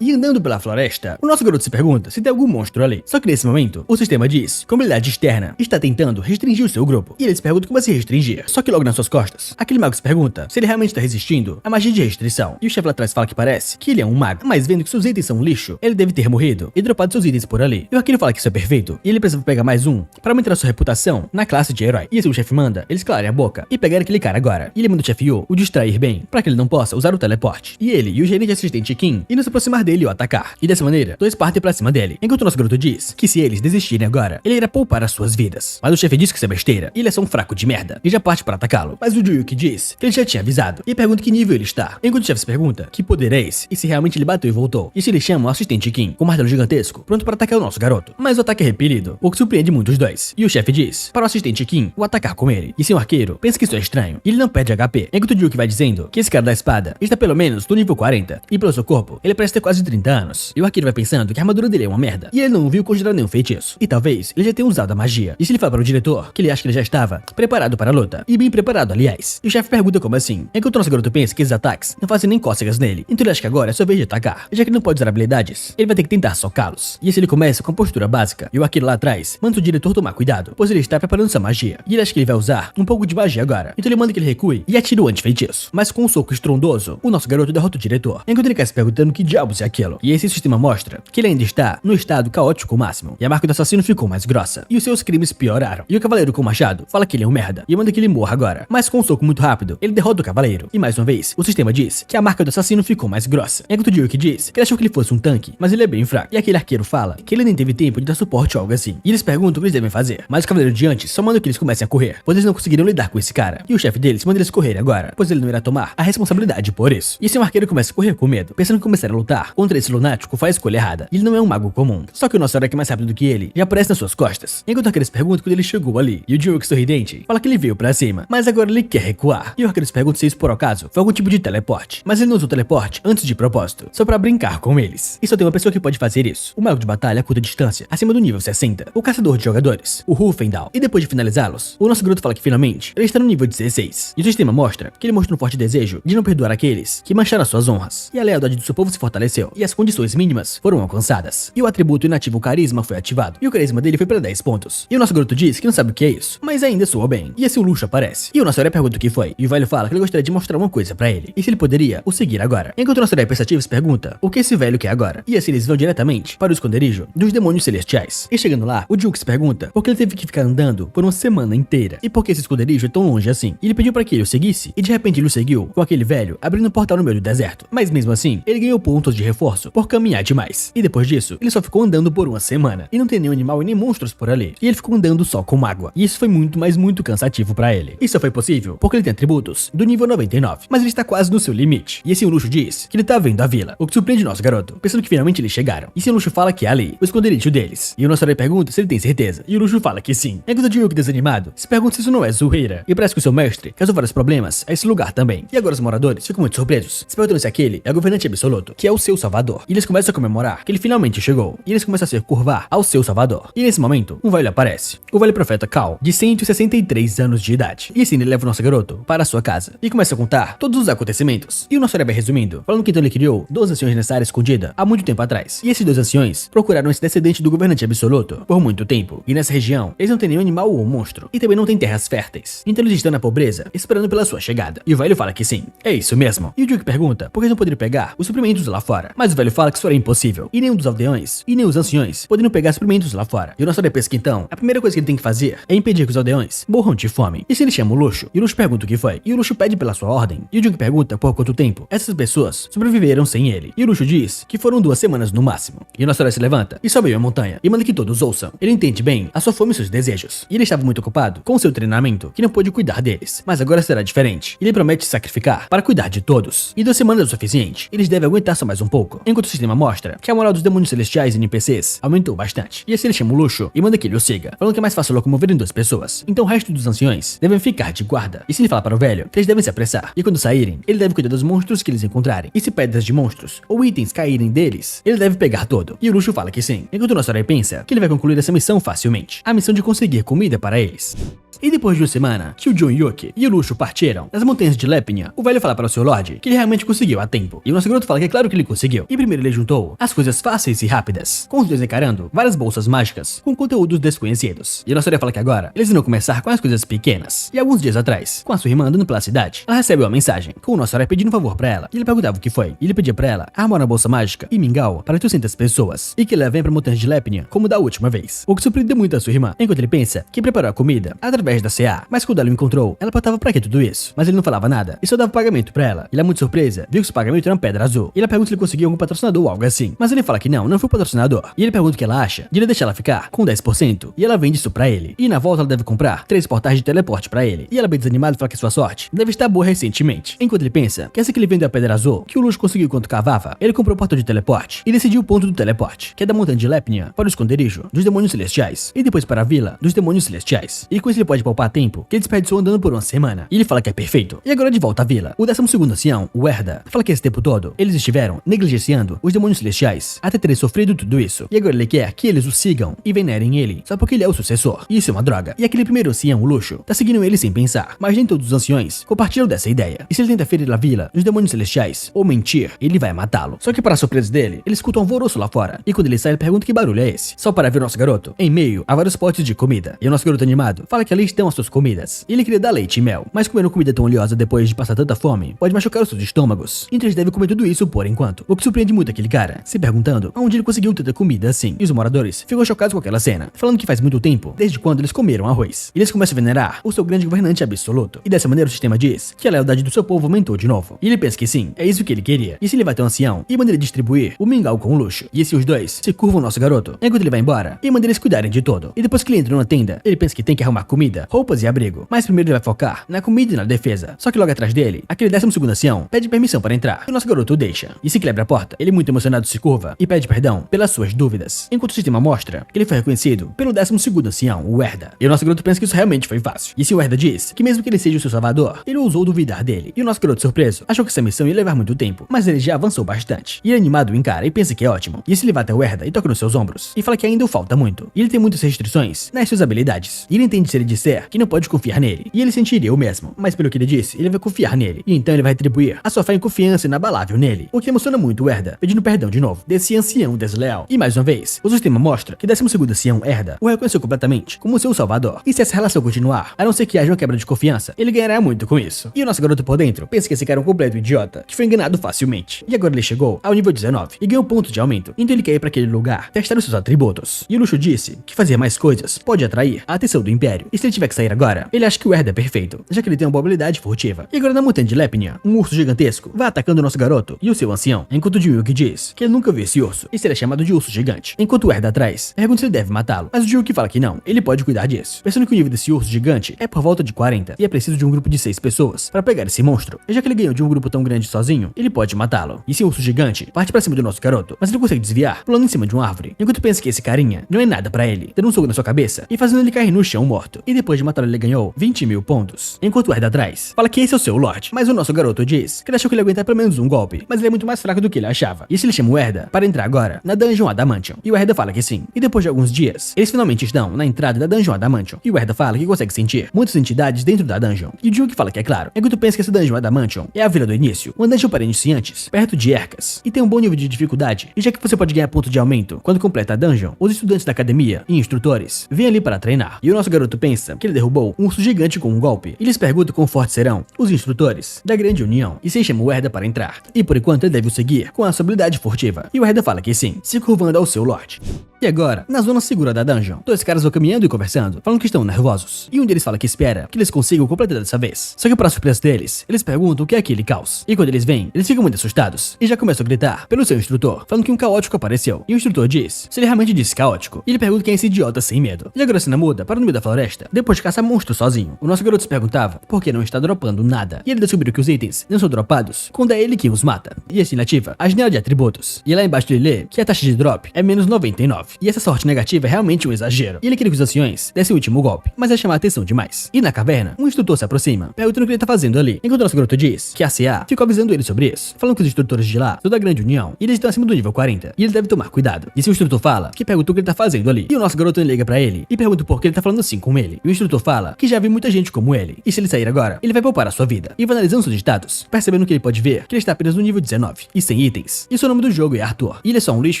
E andando pela floresta, o nosso garoto se pergunta se tem algum monstro ali. Só que nesse momento, o sistema diz que uma habilidade externa está tentando restringir o seu grupo. E ele se pergunta como assim restringir. Só que logo nas suas costas, aquele mago se pergunta se ele realmente está resistindo à magia de restrição. E o chefe lá atrás fala que parece que ele é um mago, mas vendo que seus itens são um lixo, ele deve ter morrido e dropado seus itens por ali. E o Akira fala que isso é perfeito, e ele precisa pegar mais um para aumentar a sua reputação na classe de herói. E assim o chefe manda eles calarem a boca e pegarem aquele cara agora. E ele manda o chefe Yu o distrair bem, para que ele não possa usar o teleporte. E ele e o gerente assistente Kim irão se aproximar dele e o atacar. E dessa maneira, dois partem pra cima dele, enquanto o nosso garoto diz que se eles desistirem agora, ele irá poupar as suas vidas. Mas o chefe diz que isso é besteira, e ele é só um fraco de merda, e já parte para atacá-lo. Mas o Juyuki diz que ele já tinha avisado, e pergunta que nível ele está, enquanto o chefe se pergunta que poder é esse, e se realmente ele bateu e voltou, e se ele chama o assistente Kim com um martelo gigantesco, pronto para atacar o nosso garoto. Mas o ataque é repelido, o que surpreende muito os dois, e o chefe diz para o assistente Kim o atacar com ele, e sim o arqueiro pensa que isso é estranho, e ele não perde HP, enquanto o Juyuki vai dizendo que esse cara da espada está pelo menos no nível 40, e pelo seu corpo, ele parece ter quase 30 anos, e o arqueiro vai pensando que a armadura dele é uma merda, e ele não viu conjurar nenhum feitiço, e talvez ele já tenha usado a magia. E se ele fala para o diretor que ele acha que ele já estava preparado para a luta, e bem preparado aliás, e o chefe pergunta como assim, enquanto o nosso garoto pensa que esses ataques não fazem nem cócegas nele, então ele acha que agora é sua vez de atacar, e já que ele não pode usar habilidades, ele vai ter que tentar socá-los. E assim ele começa com a postura básica, e o arqueiro lá atrás manda o diretor tomar cuidado, pois ele está preparando sua magia, e ele acha que ele vai usar um pouco de magia agora, então ele manda que ele recue e atira o anti-feitiço. Mas com um soco estrondoso, o nosso garoto derrota o diretor, enquanto ele quer se perguntando que diabos é aquilo, e esse sistema mostra que ele ainda está no estado caótico máximo, e a marca do assassino ficou mais grossa, e os seus crimes pioraram, e o cavaleiro com o machado fala que ele é um merda, e manda que ele morra agora, mas com um soco muito rápido, ele derrota o cavaleiro, e mais uma vez, o sistema diz que a marca do assassino ficou mais grossa, enquanto o Juyuki diz que ele achou que ele fosse um tanque, mas ele é bem fraco, e aquele arqueiro fala que ele nem teve tempo de dar suporte ou algo assim, e eles perguntam o que eles devem fazer, mas o cavaleiro de antes só manda que eles comecem a correr, pois eles não conseguiram lidar com esse cara, e o chefe deles manda eles correrem agora, pois ele não irá tomar a responsabilidade por isso. E assim o arqueiro começa a correr com medo, pensando que começar a lutar contra esse lunático faz a escolha errada, e ele não é um mago comum, só que o nosso herói que é mais rápido do que ele já aparece nas suas costas, enquanto o arqueiro se pergunta quando ele chegou ali, e o Juyuki sorridente fala que ele veio pra cima, mas agora ele quer recuar, e o arqueiro se pergunta se isso por acaso foi algum tipo de teleporte, mas ele não usou teleporte antes de propósito, só pra brincar com eles, e só tem uma pessoa que pode fazer isso, o mago de batalha a curta distância, acima do nível 60, o caçador de jogadores, o Rufendal, e depois de finalizá-los, o nosso garoto fala que finalmente ele está no nível 16, e o sistema mostra que ele mostrou um forte desejo de não perdoar aqueles que mancharam suas honras, e a lealdade do seu povo se fortaleceu, e as condições mínimas foram alcançadas, e o atributo inativo carisma foi ativado, e o carisma dele foi para 10 pontos, e o nosso garoto diz que não sabe o que é isso, mas ainda soa bem, e assim o luxo aparece, e o nosso herói pergunta o que foi, e o velho fala que ele gostaria de mostrar uma coisa pra ele, e se ele poderia o seguir agora, enquanto o nosso herói pensativo se pergunta o que esse velho quer agora, e assim eles vão diretamente para o esconderijo dos demônios celestiais, e chegando lá, o Juyuki se pergunta por que ele teve que ficar andando por uma semana inteira, e por que esse esconderijo é tão longe assim, e ele pediu para que ele o seguisse, e de repente ele o seguiu com aquele velho abrindo um portal no meio do deserto, mas mesmo assim, ele ganhou pontos de reforço por caminhar demais, e depois disso, ele só ficou andando por uma semana, e não tem nenhum animal e nem monstros por ali, e ele ficou andando só com água, e isso foi muito, mas muito cansativo pra ele. Isso só foi possível porque ele tem atributos do nível 99, mas ele está quase no seu limite, e assim o Luxo diz que ele tá vendo a vila, o que surpreende o nosso garoto, pensando que finalmente eles chegaram, e assim o Luxo fala que é ali, o esconderijo deles, e o nosso herói pergunta se ele tem certeza, e o Luxo fala que sim, enquanto o Juyuki desanimado se pergunta se isso não é zoeira, e parece que o seu mestre causou vários problemas a esse lugar também, e agora os moradores ficam muito surpresos, se perguntando se aquele é o governante absoluto, que é o seu salvador, e eles começam a comemorar que ele finalmente chegou, e eles começam a se curvar ao seu salvador, e nesse momento, um velho aparece, o velho profeta Cal, de 163 anos de idade, e assim ele leva o nosso garoto para a sua casa, e começa a contar todos os acontecimentos, e o nosso herói vai resumindo, falando que então ele criou 2 anciões nessa área escondida há muito tempo atrás, e esses 2 anciões procuraram esse descendente do governante absoluto por muito tempo, e nessa região, eles não têm nenhum animal ou monstro, e também não tem terras férteis, então eles estão na pobreza, esperando pela sua chegada, e o velho fala que sim, é isso mesmo, e o Juyuki pergunta por que eles não poderiam pegar os suprimentos lá fora, mas o velho fala que isso era impossível, e nenhum dos aldeões, e nem os anciões, poderiam pegar suprimentos lá fora, e o nosso herói pensa que então, a primeira coisa que ele tem que fazer é impedir que os aldeões morram de fome, e se ele chama o Luxo, e o Luxo pergunta o que foi, e o Luxo pede pela sua ordem, e o Juyuki pergunta por quanto tempo essas pessoas sobreviveram sem ele, e o Luxo diz que foram 2 semanas no máximo, e o nosso herói se levanta e sobe a montanha, e manda que todos ouçam, ele entende bem a sua fome e seus desejos, e ele estava muito ocupado com seu treinamento, que não pôde cuidar deles, mas agora será diferente, ele promete se sacrificar para cuidar de todos, e 2 semanas é o suficiente, eles devem aguentar só mais um pouco. pouco, enquanto o sistema mostra que a moral dos demônios celestiais e NPCs aumentou bastante. E assim ele chama o Luxo e manda que ele o siga, falando que é mais fácil locomover em 2 pessoas. Então o resto dos anciões devem ficar de guarda. E se ele falar para o velho que eles devem se apressar, e quando saírem, ele deve cuidar dos monstros que eles encontrarem. E se pedras de monstros ou itens caírem deles, ele deve pegar todo. E o Luxo fala que sim, enquanto o nosso herói pensa que ele vai concluir essa missão facilmente, a missão de conseguir comida para eles. E depois de uma semana que o John Yuki e o Luxo partiram das montanhas de Lepnia, o velho fala para o seu Lorde que ele realmente conseguiu a tempo. E o nosso garoto fala que é claro que ele conseguiu. E primeiro ele juntou as coisas fáceis e rápidas, com os dois encarando várias bolsas mágicas com conteúdos desconhecidos. E o nosso herói fala que agora eles irão começar com as coisas pequenas. E alguns dias atrás, com a sua irmã andando pela cidade, ela recebe uma mensagem com o nosso herói pedindo um favor para ela. E ele perguntava o que foi. E ele pedia para ela armar uma bolsa mágica e mingau para 800 pessoas e que levem para montanhas de Lepnia como da última vez. O que surpreendeu muito a sua irmã, enquanto ele pensa que preparou a comida através da CA. Mas quando ela o encontrou, ela perguntava pra que tudo isso. Mas ele não falava nada e só dava pagamento pra ela. Ele é muito surpresa, viu que esse pagamento era uma pedra azul. E ela pergunta se ele conseguiu algum patrocinador ou algo assim. Mas ele fala que não foi o patrocinador. E ele pergunta o que ela acha de ele deixar ela ficar com 10%. E ela vende isso pra ele. E na volta ela deve comprar 3 portais de teleporte pra ele. E ela bem desanimada fala que sua sorte deve estar boa recentemente. Enquanto ele pensa que essa que ele vendeu a pedra azul, que o Luxo conseguiu enquanto cavava, ele comprou o portal de teleporte e decidiu o ponto do teleporte, que é da montanha de Lepnia para o esconderijo dos demônios celestiais. E depois para a vila dos demônios celestiais. E com isso ele pode poupar tempo que ele desperdiçou andando por uma semana. E ele fala que é perfeito. E agora de volta à vila, o 12º ancião, o Erda, fala que esse tempo todo eles estiveram negligenciando os demônios celestiais até terem sofrido tudo isso. E agora ele quer que eles o sigam e venerem ele, só porque ele é o sucessor. E isso é uma droga. E aquele primeiro ancião, o Luxo, tá seguindo ele sem pensar. Mas nem todos os anciões compartilham dessa ideia. E se ele tenta ferir a vila dos demônios celestiais ou mentir, ele vai matá-lo. Só que para surpresa dele, ele escuta um alvoroço lá fora. E quando ele sai, ele pergunta que barulho é esse. Só para ver o nosso garoto em meio a vários potes de comida. E o nosso garoto animado fala que ali estão as suas comidas. E ele queria dar leite e mel. Mas comendo comida tão oleosa depois de passar tanta fome pode machucar os seus estômagos. Então eles devem comer tudo isso por enquanto. O que surpreende muito aquele cara, se perguntando aonde ele conseguiu tanta comida assim. E os moradores ficam chocados com aquela cena, falando que faz muito tempo desde quando eles comeram arroz. E eles começam a venerar o seu grande governante absoluto. E dessa maneira o sistema diz que a lealdade do seu povo aumentou de novo. E ele pensa que sim, é isso que ele queria. E se ele vai ter um ancião e manda ele distribuir o mingau com o Luxo. E se os dois se curvam ao nosso garoto enquanto ele vai embora e manda eles cuidarem de tudo. E depois que ele entra numa tenda, ele pensa que tem que arrumar comida, roupas e abrigo. Mas primeiro ele vai focar na comida e na defesa. Só que logo atrás dele, aquele 12º ancião pede permissão para entrar. E o nosso garoto o deixa. E se que ele abre a porta, ele muito emocionado se curva e pede perdão pelas suas dúvidas. Enquanto o sistema mostra que ele foi reconhecido pelo 12º ancião, o Erda. E o nosso garoto pensa que isso realmente foi fácil. E se o Erda diz que mesmo que ele seja o seu salvador, ele ousou duvidar dele. E o nosso garoto surpreso achou que essa missão ia levar muito tempo, mas ele já avançou bastante. E ele animado encara e pensa que é ótimo. E se ele vai até o Erda e toca nos seus ombros e fala que ainda o falta muito. E ele tem muitas restrições nas suas habilidades. E ele entende se ele disser que não pode confiar nele. E ele sentiria o mesmo. Mas pelo que ele disse, ele vai confiar nele. E então ele vai retribuir a sua fé e confiança inabalável nele. O que emociona muito o Erda, pedindo perdão de novo desse ancião desleal. E mais uma vez, o sistema mostra que 12º ancião Erda o reconheceu completamente como seu salvador. E se essa relação continuar, a não ser que haja uma quebra de confiança, ele ganhará muito com isso. E o nosso garoto por dentro pensa que esse cara é um completo idiota, que foi enganado facilmente. E agora ele chegou ao nível 19 e ganhou pontos de aumento. Então ele quer ir para aquele lugar, testar os seus atributos. E o Luxo disse que fazer mais coisas pode atrair a atenção do Império. E se ele tiver que sair agora, ele acha que o Erda é perfeito, já que ele tem uma boa habilidade furtiva. E agora na montanha de Lepnia, um urso gigantesco vai atacando o nosso garoto e o seu ancião, enquanto o Juyuki diz que ele nunca viu esse urso e será chamado de urso gigante. Enquanto o Erda atrás pergunta se ele deve matá-lo, mas o Juyuki fala que não, ele pode cuidar disso. Pensando que o nível desse urso gigante é por volta de 40 e é preciso de um grupo de 6 pessoas para pegar esse monstro. E já que ele ganhou de um grupo tão grande sozinho, ele pode matá-lo. E esse urso gigante parte pra cima do nosso garoto, mas ele consegue desviar, pulando em cima de uma árvore, enquanto pensa que esse carinha não é nada pra ele, dando um soco na sua cabeça e fazendo ele cair no chão morto. E depois de matá-lo ele ganhou 20.000 pontos. Enquanto o Erda atrás fala que esse é o seu Lorde, mas o nosso garoto diz que ele achou que ele ia aguentar pelo menos um golpe, mas ele é muito mais fraco do que ele achava. E se ele chama o Erda para entrar agora na Dungeon Adamantium, e o Erda fala que sim. E depois de alguns dias, eles finalmente estão na entrada da Dungeon Adamantium, e o Erda fala que consegue sentir muitas entidades dentro da dungeon. E o Juyuki fala que é claro, enquanto pensa que essa Dungeon Adamantium é a vila do início, uma dungeon para iniciantes, perto de Ercas, e tem um bom nível de dificuldade, e já que você pode ganhar ponto de aumento quando completa a dungeon, os estudantes da academia e instrutores vêm ali para treinar. E o nosso garoto pensa que ele derrubou um urso gigante com um golpe, e lhes pergunta quão fortes serão os instrutores da Grande União, e se chama o Erda para entrar. E por enquanto ele deve o seguir com a sua habilidade furtiva. E o Erda fala que sim, se curvando ao seu Lorde. E agora, na zona segura da dungeon, dois caras vão caminhando e conversando, falando que estão nervosos. E um deles fala que espera que eles consigam completar dessa vez. Só que para surpresa deles, eles perguntam o que é aquele caos. E quando eles vêm, eles ficam muito assustados e já começam a gritar pelo seu instrutor, falando que um caótico apareceu. E o instrutor diz se ele realmente disse caótico. E ele pergunta quem é esse idiota sem medo. E agora a cena muda para no meio da floresta, depois de caçar monstros sozinho. O nosso garoto se perguntava por que não está dropando nada. E ele descobriu que os itens não são dropados quando é ele quem os mata. E assim ele ativa a janela de atributos. E lá embaixo ele lê que a taxa de drop é menos 99. E essa sorte negativa é realmente um exagero. E ele queria que os anciões dessem o último golpe, mas é chamar a atenção demais. E na caverna, um instrutor se aproxima, perguntando o que ele tá fazendo ali. Enquanto o nosso garoto diz que a CA ficou avisando ele sobre isso, falando que os instrutores de lá são da Grande União e eles estão acima do nível 40. E ele deve tomar cuidado. E se o instrutor fala que pergunta o que ele tá fazendo ali. E o nosso garoto liga pra ele e pergunta por que ele tá falando assim com ele. E o instrutor fala que já viu muita gente como ele. E se ele sair agora, ele vai poupar a sua vida. E vai analisando seus status, percebendo que ele pode ver que ele está apenas no nível 19 e sem itens. E seu nome do jogo é Arthur. E ele é só um lixo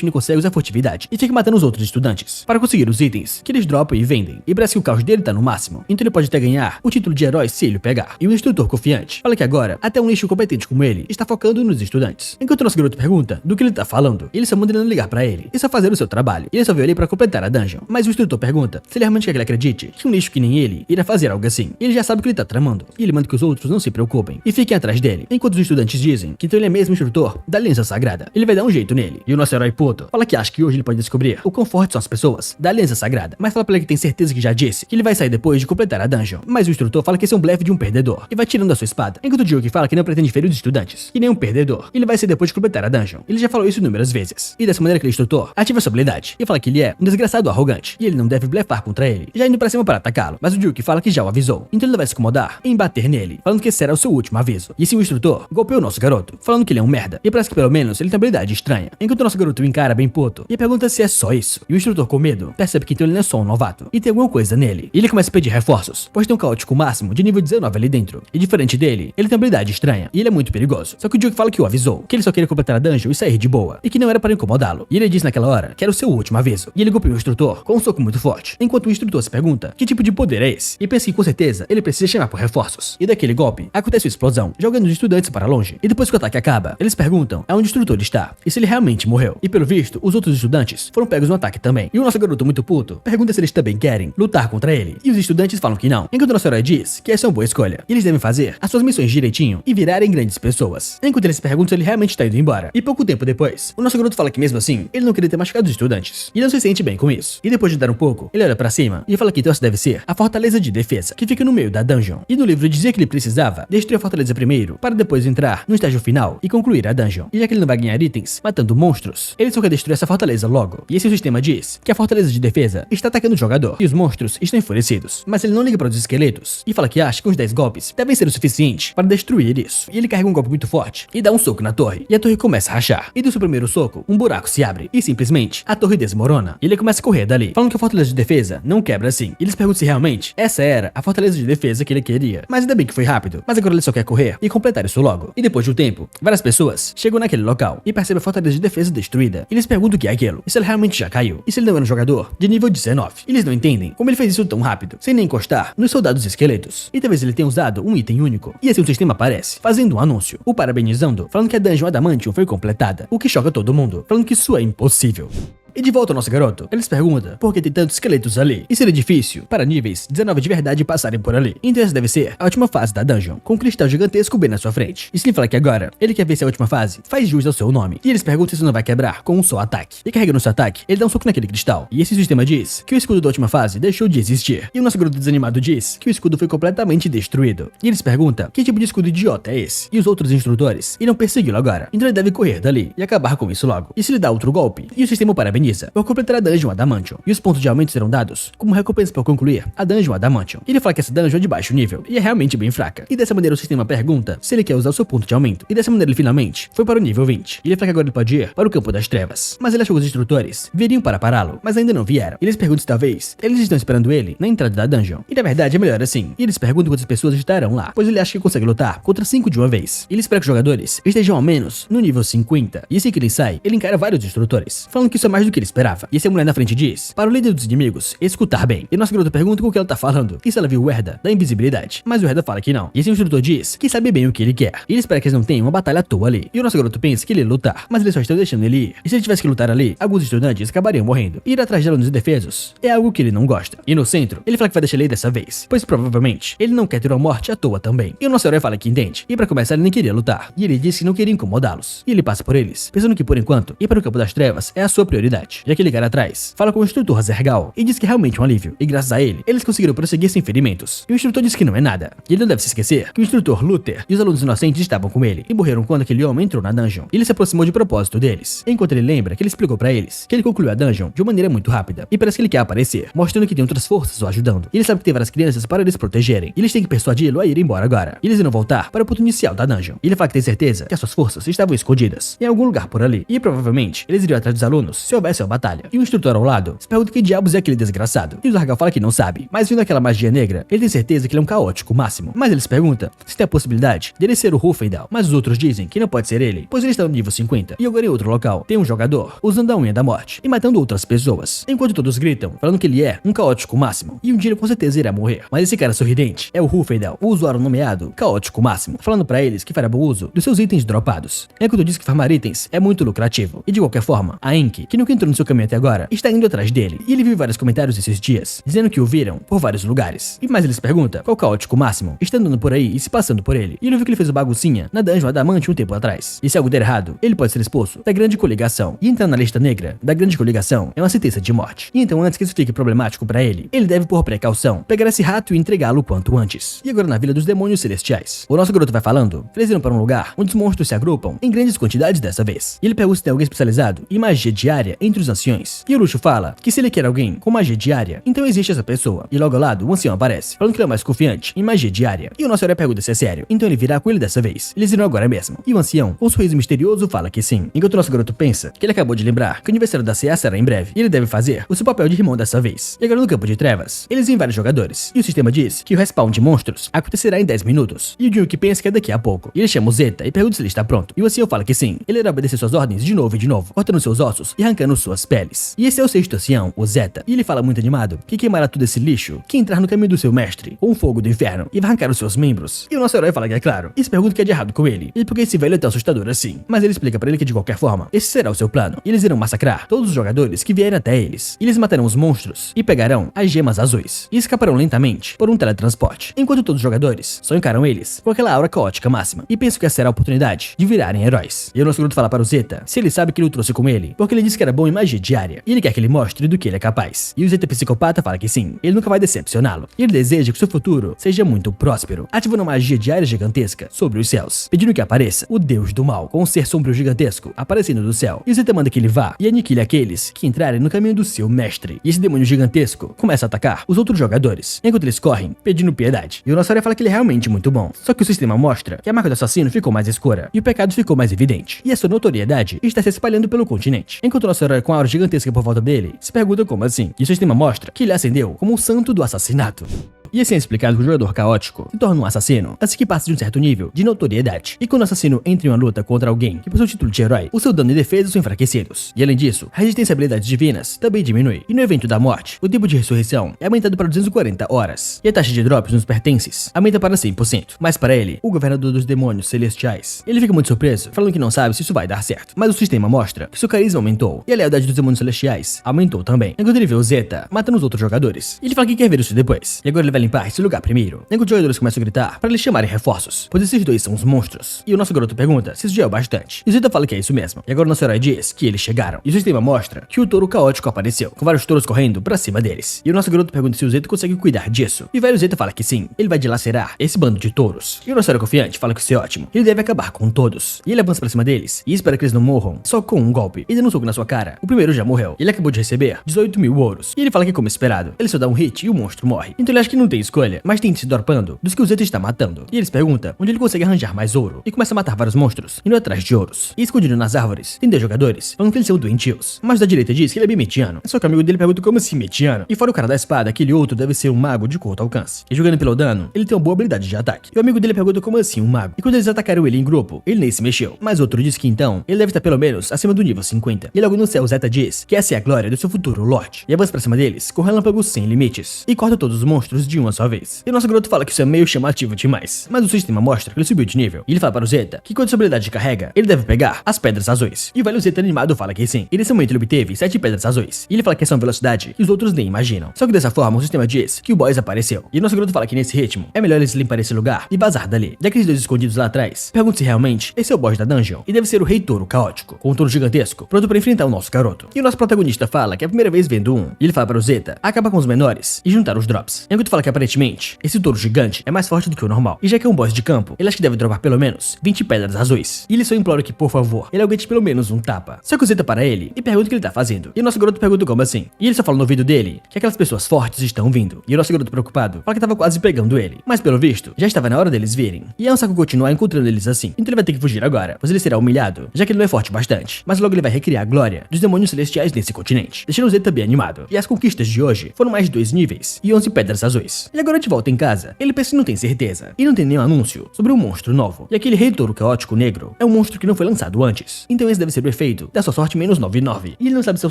que não consegue usar furtividade e fica matando os outros estudantes para conseguir os itens que eles dropam e vendem. E parece que o caos dele tá no máximo. Então ele pode até ganhar o título de herói se ele o pegar. E o instrutor confiante fala que agora até um lixo competente como ele está focando nos estudantes. Enquanto o nosso garoto pergunta do que ele tá falando, ele só manda ele não ligar pra ele e só fazer o seu trabalho. E ele só veio ali pra completar a dungeon. Mas o instrutor pergunta se ele realmente quer que ele acredite que um lixo que nem ele irá fazer algo assim. E ele já sabe o que ele tá tramando. E ele manda que os outros não se preocupem e fiquem atrás dele. Enquanto os estudantes dizem que então ele é mesmo instrutor da Aliança Sagrada. Ele vai dar um jeito nele. E o nosso herói puto fala que acha que hoje ele pode descobrir o quão fortes são as pessoas da Aliança Sagrada. Mas fala pra ele que tem certeza que já disse que ele vai sair depois de completar a dungeon. Mas o instrutor fala que esse é um blefe de um perdedor e vai tirando a sua espada. Enquanto o Duke fala que não pretende ferir os estudantes e nem um perdedor. Ele vai ser depois de completar a dungeon. Ele já falou isso inúmeras vezes. E dessa maneira aquele instrutor ativa sua habilidade e fala que ele é um desgraçado arrogante e ele não deve blefar contra ele, já indo pra cima para atacá-lo. Mas o Duke fala que já o avisou, então ele não vai se incomodar em bater nele, falando que esse será o seu último aviso. E assim o instrutor golpeou o nosso garoto, falando que ele é um merda e parece que pelo menos ele tem habilidade estranha. Enquanto o nosso garoto o encara bem puto e pergunta se é só isso. E o instrutor com medo percebe que então ele não é só um novato e tem alguma coisa nele. E ele começa a pedir reforços, pois tem um caótico máximo de nível 19 ali dentro. E diferente dele, ele tem habilidade estranha e ele é muito perigoso. Só que o Duke fala que o avisou, que ele só queria completar a dungeon e sair de boa, e que não era para incomodá-lo. E ele disse naquela hora que era o seu último aviso. E ele golpeou o instrutor com um soco muito forte, enquanto o instrutor se pergunta que tipo de poder é esse, e pensa que com certeza ele precisa chamar por reforços. E daquele golpe, acontece uma explosão, jogando os estudantes para longe. E depois que o ataque acaba, eles perguntam aonde o instrutor está, e se ele realmente morreu. E pelo visto, os outros estudantes foram pegos no ataque também. E o nosso garoto muito puto pergunta se eles também querem lutar contra ele. E os estudantes falam que não, enquanto o nosso herói diz que essa é uma boa escolha. E eles devem fazer as suas missões direitinho e virarem grandes pessoas. Enquanto eles se perguntam se ele realmente está indo embora. E pouco tempo depois, o nosso garoto fala que mesmo assim, ele não queria ter machucado os estudantes. E ele não se sente bem com isso. E depois de dar um pouco, ele olha pra cima e fala que então essa deve ser a fortaleza de defesa, que fica no meio da dungeon. E no livro dizia que ele precisava destruir a fortaleza primeiro, para depois entrar no estágio final e concluir a dungeon. E já que ele não vai ganhar itens matando monstros, ele só quer destruir essa fortaleza logo. E esse sistema diz que a fortaleza de defesa está atacando o jogador e os monstros estão enfurecidos. Mas ele não liga para os esqueletos e fala que acha que uns 10 golpes devem ser o suficiente para destruir isso. E ele carrega um golpe muito forte e dá um soco na torre. E a torre começa a rachar. E do seu primeiro soco, um buraco se abre e simplesmente a torre desmorona. E ele começa a correr dali, falando que a fortaleza de defesa não quebra assim. E eles perguntam se realmente essa era a fortaleza de defesa que ele queria. Mas ainda bem que foi rápido. Mas agora ele só quer correr e completar isso logo. E depois de um tempo, várias pessoas chegam naquele local e percebem a fortaleza de defesa destruída. E eles perguntam o que é aquilo. E se ele realmente já caiu. E se ele não era um jogador de nível 19. E eles não entendem como ele fez isso tão rápido, sem nem encostar nos soldados esqueletos. E talvez ele tenha usado um item único. E assim o sistema aparece, fazendo um anúncio, o parabenizando, falando que a Dungeon Adamantium foi completada. O que choca todo mundo, falando que isso é impossível. E de volta ao nosso garoto, eles perguntam por que tem tantos esqueletos ali, e seria difícil para níveis 19 de verdade passarem por ali. Então essa deve ser a última fase da dungeon, com um cristal gigantesco bem na sua frente. E se ele fala que agora ele quer ver se a última fase faz jus ao seu nome, e eles perguntam se isso não vai quebrar com um só ataque. E carregando seu ataque, ele dá um soco naquele cristal. E esse sistema diz que o escudo da última fase deixou de existir. E o nosso garoto desanimado diz que o escudo foi completamente destruído. E eles perguntam que tipo de escudo idiota é esse. E os outros instrutores irão persegui-lo agora. Então ele deve correr dali e acabar com isso logo. E se ele dá outro golpe, e o sistema o parabeniza por completar a Dungeon Adamantium. E os pontos de aumento serão dados como recompensa por concluir a Dungeon Adamantium. E ele fala que essa dungeon é de baixo nível e é realmente bem fraca. E dessa maneira o sistema pergunta se ele quer usar o seu ponto de aumento. E dessa maneira ele finalmente foi para o nível 20. E ele fala que agora ele pode ir para o campo das trevas. Mas ele achou que os instrutores viriam para pará-lo, mas ainda não vieram. E eles perguntam se talvez eles estão esperando ele na entrada da dungeon. E na verdade é melhor assim. E eles perguntam quantas pessoas estarão lá, pois ele acha que consegue lutar contra 5 de uma vez. E ele espera que os jogadores estejam ao menos no nível 50. E assim que ele sai, ele encara vários instrutores, falando que isso é mais do do que ele esperava. E essa mulher na frente diz para o líder dos inimigos escutar bem. E nosso garoto pergunta com o que ela tá falando e se ela viu o Herda da invisibilidade. Mas o Herda fala que não. E esse instrutor diz que sabe bem o que ele quer. E ele espera que eles não tenham uma batalha à toa ali. E o nosso garoto pensa que ele ia lutar, mas eles só estão deixando ele ir. E se ele tivesse que lutar ali, alguns estudantes acabariam morrendo. E ir atrás de alunos indefesos é algo que ele não gosta. E no centro, ele fala que vai deixar ele ir dessa vez, pois provavelmente ele não quer ter uma morte à toa também. E o nosso herói fala que entende. E pra começar, ele nem queria lutar. E ele disse que não queria incomodá-los. E ele passa por eles, pensando que por enquanto, ir para o campo das trevas é a sua prioridade. E aquele cara atrás fala com o instrutor Zergal e diz que é realmente um alívio. E graças a ele, eles conseguiram prosseguir sem ferimentos. E o instrutor diz que não é nada. E ele não deve se esquecer que o instrutor Luther e os alunos inocentes estavam com ele e morreram quando aquele homem entrou na dungeon. E ele se aproximou de propósito deles. Enquanto ele lembra que ele explicou pra eles que ele concluiu a dungeon de uma maneira muito rápida. E parece que ele quer aparecer, mostrando que tem outras forças o ajudando. E ele sabe que tem várias crianças para eles protegerem. E eles têm que persuadi-lo a ir embora agora. E eles irão voltar para o ponto inicial da dungeon. E ele fala que tem certeza que as suas forças estavam escondidas em algum lugar por ali. E provavelmente eles iriam atrás dos alunos se houvesse uma batalha. E o instrutor ao lado se pergunta que diabos é aquele desgraçado. E o Zargal fala que não sabe. Mas vendo aquela magia negra, ele tem certeza que ele é um caótico máximo. Mas ele se pergunta se tem a possibilidade dele ser o Rufendal. Mas os outros dizem que não pode ser ele, pois ele está no nível 50. E agora em outro local, tem um jogador usando a unha da morte e matando outras pessoas. Enquanto todos gritam, falando que ele é um caótico máximo. E um dia ele com certeza irá morrer. Mas esse cara sorridente é o Rufendal, o usuário nomeado caótico máximo, falando pra eles que fará bom uso dos seus itens dropados. Enquanto diz que farmar itens é muito lucrativo. E de qualquer forma, a Enki, que nunca entrou no seu caminho até agora, está indo atrás dele. E ele viu vários comentários esses dias, dizendo que o viram por vários lugares. E mais ele se pergunta qual caótico máximo está andando por aí e se passando por ele. E ele viu que ele fez uma baguncinha na dungeon Adamante um tempo atrás. E se algo der errado, ele pode ser expulso da grande coligação. E entrar na lista negra da grande coligação é uma sentença de morte. E então antes que isso fique problemático pra ele deve por precaução pegar esse rato e entregá-lo quanto antes. E agora na Vila dos Demônios Celestiais, o nosso garoto vai falando que eles iram para um lugar onde os monstros se agrupam em grandes quantidades dessa vez. E ele pergunta se tem alguém especializado em magia diária entre os anciões. E o Luxo fala que se ele quer alguém com magia diária, então existe essa pessoa. E logo ao lado, o ancião aparece, falando que ele é mais confiante em magia diária. E o nosso herói pergunta se é sério, então ele virá com ele dessa vez. Eles irão agora mesmo. E o ancião, com um sorriso misterioso, fala que sim. Enquanto o nosso garoto pensa que ele acabou de lembrar que o aniversário da CA será em breve. E ele deve fazer o seu papel de irmão dessa vez. E agora no campo de trevas, eles veem vários jogadores. E o sistema diz que o respawn de monstros acontecerá em 10 minutos. E o Jun que pensa que é daqui a pouco. E ele chama o Zeta e pergunta se ele está pronto. E o ancião fala que sim. Ele irá obedecer suas ordens de novo e de novo, cortando seus ossos e arrancando suas peles. E esse é o sexto ancião, o Zeta. E ele fala muito animado que queimará todo esse lixo que entrar no caminho do seu mestre, com o fogo do inferno, e vai arrancar os seus membros. E o nosso herói fala que é claro. E se pergunta o que é de errado com ele. E por que esse velho é tão assustador assim. Mas ele explica pra ele que de qualquer forma, esse será o seu plano. E eles irão massacrar todos os jogadores que vierem até eles. E eles matarão os monstros e pegarão as gemas azuis. E escaparão lentamente por um teletransporte. Enquanto todos os jogadores só encaram eles com aquela aura caótica máxima. E pensam que essa será a oportunidade de virarem heróis. E o nosso garoto fala para o Zeta se ele sabe que ele o trouxe com ele, porque ele disse que era bom em magia diária. E ele quer que ele mostre do que ele é capaz. E o Zeta psicopata fala que sim, ele nunca vai decepcioná-lo. E ele deseja que seu futuro seja muito próspero, ativando uma magia diária gigantesca sobre os céus, pedindo que apareça o deus do mal, com um ser sombrio gigantesco aparecendo do céu. E o Zeta manda que ele vá e aniquile aqueles que entrarem no caminho do seu mestre. E esse demônio gigantesco começa a atacar os outros jogadores, enquanto eles correm, pedindo piedade. E o nosso herói fala que ele é realmente muito bom. Só que o sistema mostra que a marca do assassino ficou mais escura, e o pecado ficou mais evidente. E a sua notoriedade está se espalhando pelo continente. Enquanto o nosso herói com a aura gigantesca por volta dele se pergunta como assim. E o sistema mostra que ele acendeu como um santo do assassinato. E assim é explicado que o jogador caótico se torna um assassino assim que passa de um certo nível de notoriedade. E quando o assassino entra em uma luta contra alguém que possui o título de herói, o seu dano e defesa são enfraquecidos. E além disso, a resistência a habilidades divinas também diminui. E no evento da morte, o tempo de ressurreição é aumentado para 240 horas. E a taxa de drops nos pertences aumenta para 100%. Mas para ele, o governador dos demônios celestiais, ele fica muito surpreso, falando que não sabe se isso vai dar certo. Mas o sistema mostra que seu carisma aumentou e a lealdade dos demônios celestiais aumentou também. Enquanto ele vê o Zeta matando os outros jogadores, ele fala que quer ver isso depois. E agora ele vai limpar esse lugar primeiro. Enquanto os jogadores começam a gritar para eles chamarem reforços, pois esses dois são os monstros. E o nosso garoto pergunta se isso já é o bastante. E o Zeta fala que é isso mesmo. E agora o nosso herói diz que eles chegaram. E o sistema mostra que o touro caótico apareceu, com vários touros correndo pra cima deles. E o nosso garoto pergunta se o Zeta consegue cuidar disso. E o velho Zeta fala que sim, ele vai dilacerar esse bando de touros. E o nosso herói confiante fala que isso é ótimo. Ele deve acabar com todos. E ele avança pra cima deles e espera que eles não morram só com um golpe. E dando um soco na sua cara, o primeiro já morreu. Ele acabou de receber 18 mil ouros. E ele fala que, como esperado, ele só dá um hit e o monstro morre. Então ele acha que não tem escolha, mas tem se dropando dos que o Zeta está matando. E eles perguntam onde ele consegue arranjar mais ouro. E começa a matar vários monstros, indo atrás de ouros. E escondido nas árvores, tem 10 jogadores, falando que eles são doentios. Mas da direita diz que ele é bem metiano. Só que o amigo dele pergunta como assim metiano? E fora o cara da espada, aquele outro deve ser um mago de curto alcance. E jogando pelo dano, ele tem uma boa habilidade de ataque. E o amigo dele pergunta como assim um mago? E quando eles atacaram ele em grupo, ele nem se mexeu. Mas outro diz que então, ele deve estar pelo menos acima do nível 50. E logo no céu, Zeta diz que essa é a glória do seu futuro Lorde. E avança pra cima deles com relâmpagos sem limites. E corta todos os monstros de uma só vez. E o nosso garoto fala que isso é meio chamativo demais. Mas o sistema mostra que ele subiu de nível. E ele fala para o Zeta que quando sua habilidade carrega, ele deve pegar as pedras azuis. E o velho Zeta animado fala que sim. E nesse momento ele obteve 7 pedras azuis. E ele fala que essa é uma velocidade que os outros nem imaginam. Só que dessa forma o sistema diz que o boss apareceu. E o nosso garoto fala que nesse ritmo é melhor eles limpar esse lugar e vazar dali. E aqueles dois escondidos lá atrás, pergunta se realmente esse é o boss da dungeon. E deve ser o Rei Touro Caótico, com um touro gigantesco, pronto para enfrentar o nosso garoto. E o nosso protagonista fala que é a primeira vez vendo um. E ele fala para o Zeta acabar com os menores e juntar os drops. Enquanto fala que aparentemente esse touro gigante é mais forte do que o normal. E já que é um boss de campo, ele acha que deve dropar pelo menos 20 pedras azuis. E ele só implora que, por favor, ele aguente pelo menos um tapa. Só que o Zeta para ele e pergunta o que ele tá fazendo. E o nosso garoto pergunta como assim. E ele só fala no ouvido dele que aquelas pessoas fortes estão vindo. E o nosso garoto preocupado fala que tava quase pegando ele. Mas pelo visto, já estava na hora deles virem. E é um saco continuar encontrando eles assim. Então ele vai ter que fugir agora, pois ele será humilhado, já que ele não é forte bastante. Mas logo ele vai recriar a glória dos demônios celestiais nesse continente, deixando o Zeta bem animado. E as conquistas de hoje foram mais de 2 níveis e 11 pedras azuis. E agora de volta em casa, ele pensa que não tem certeza. E não tem nenhum anúncio sobre um monstro novo. E aquele Rei Touro Caótico Negro é um monstro que não foi lançado antes. Então esse deve ser o efeito da sua sorte menos 99. E ele não sabe se é um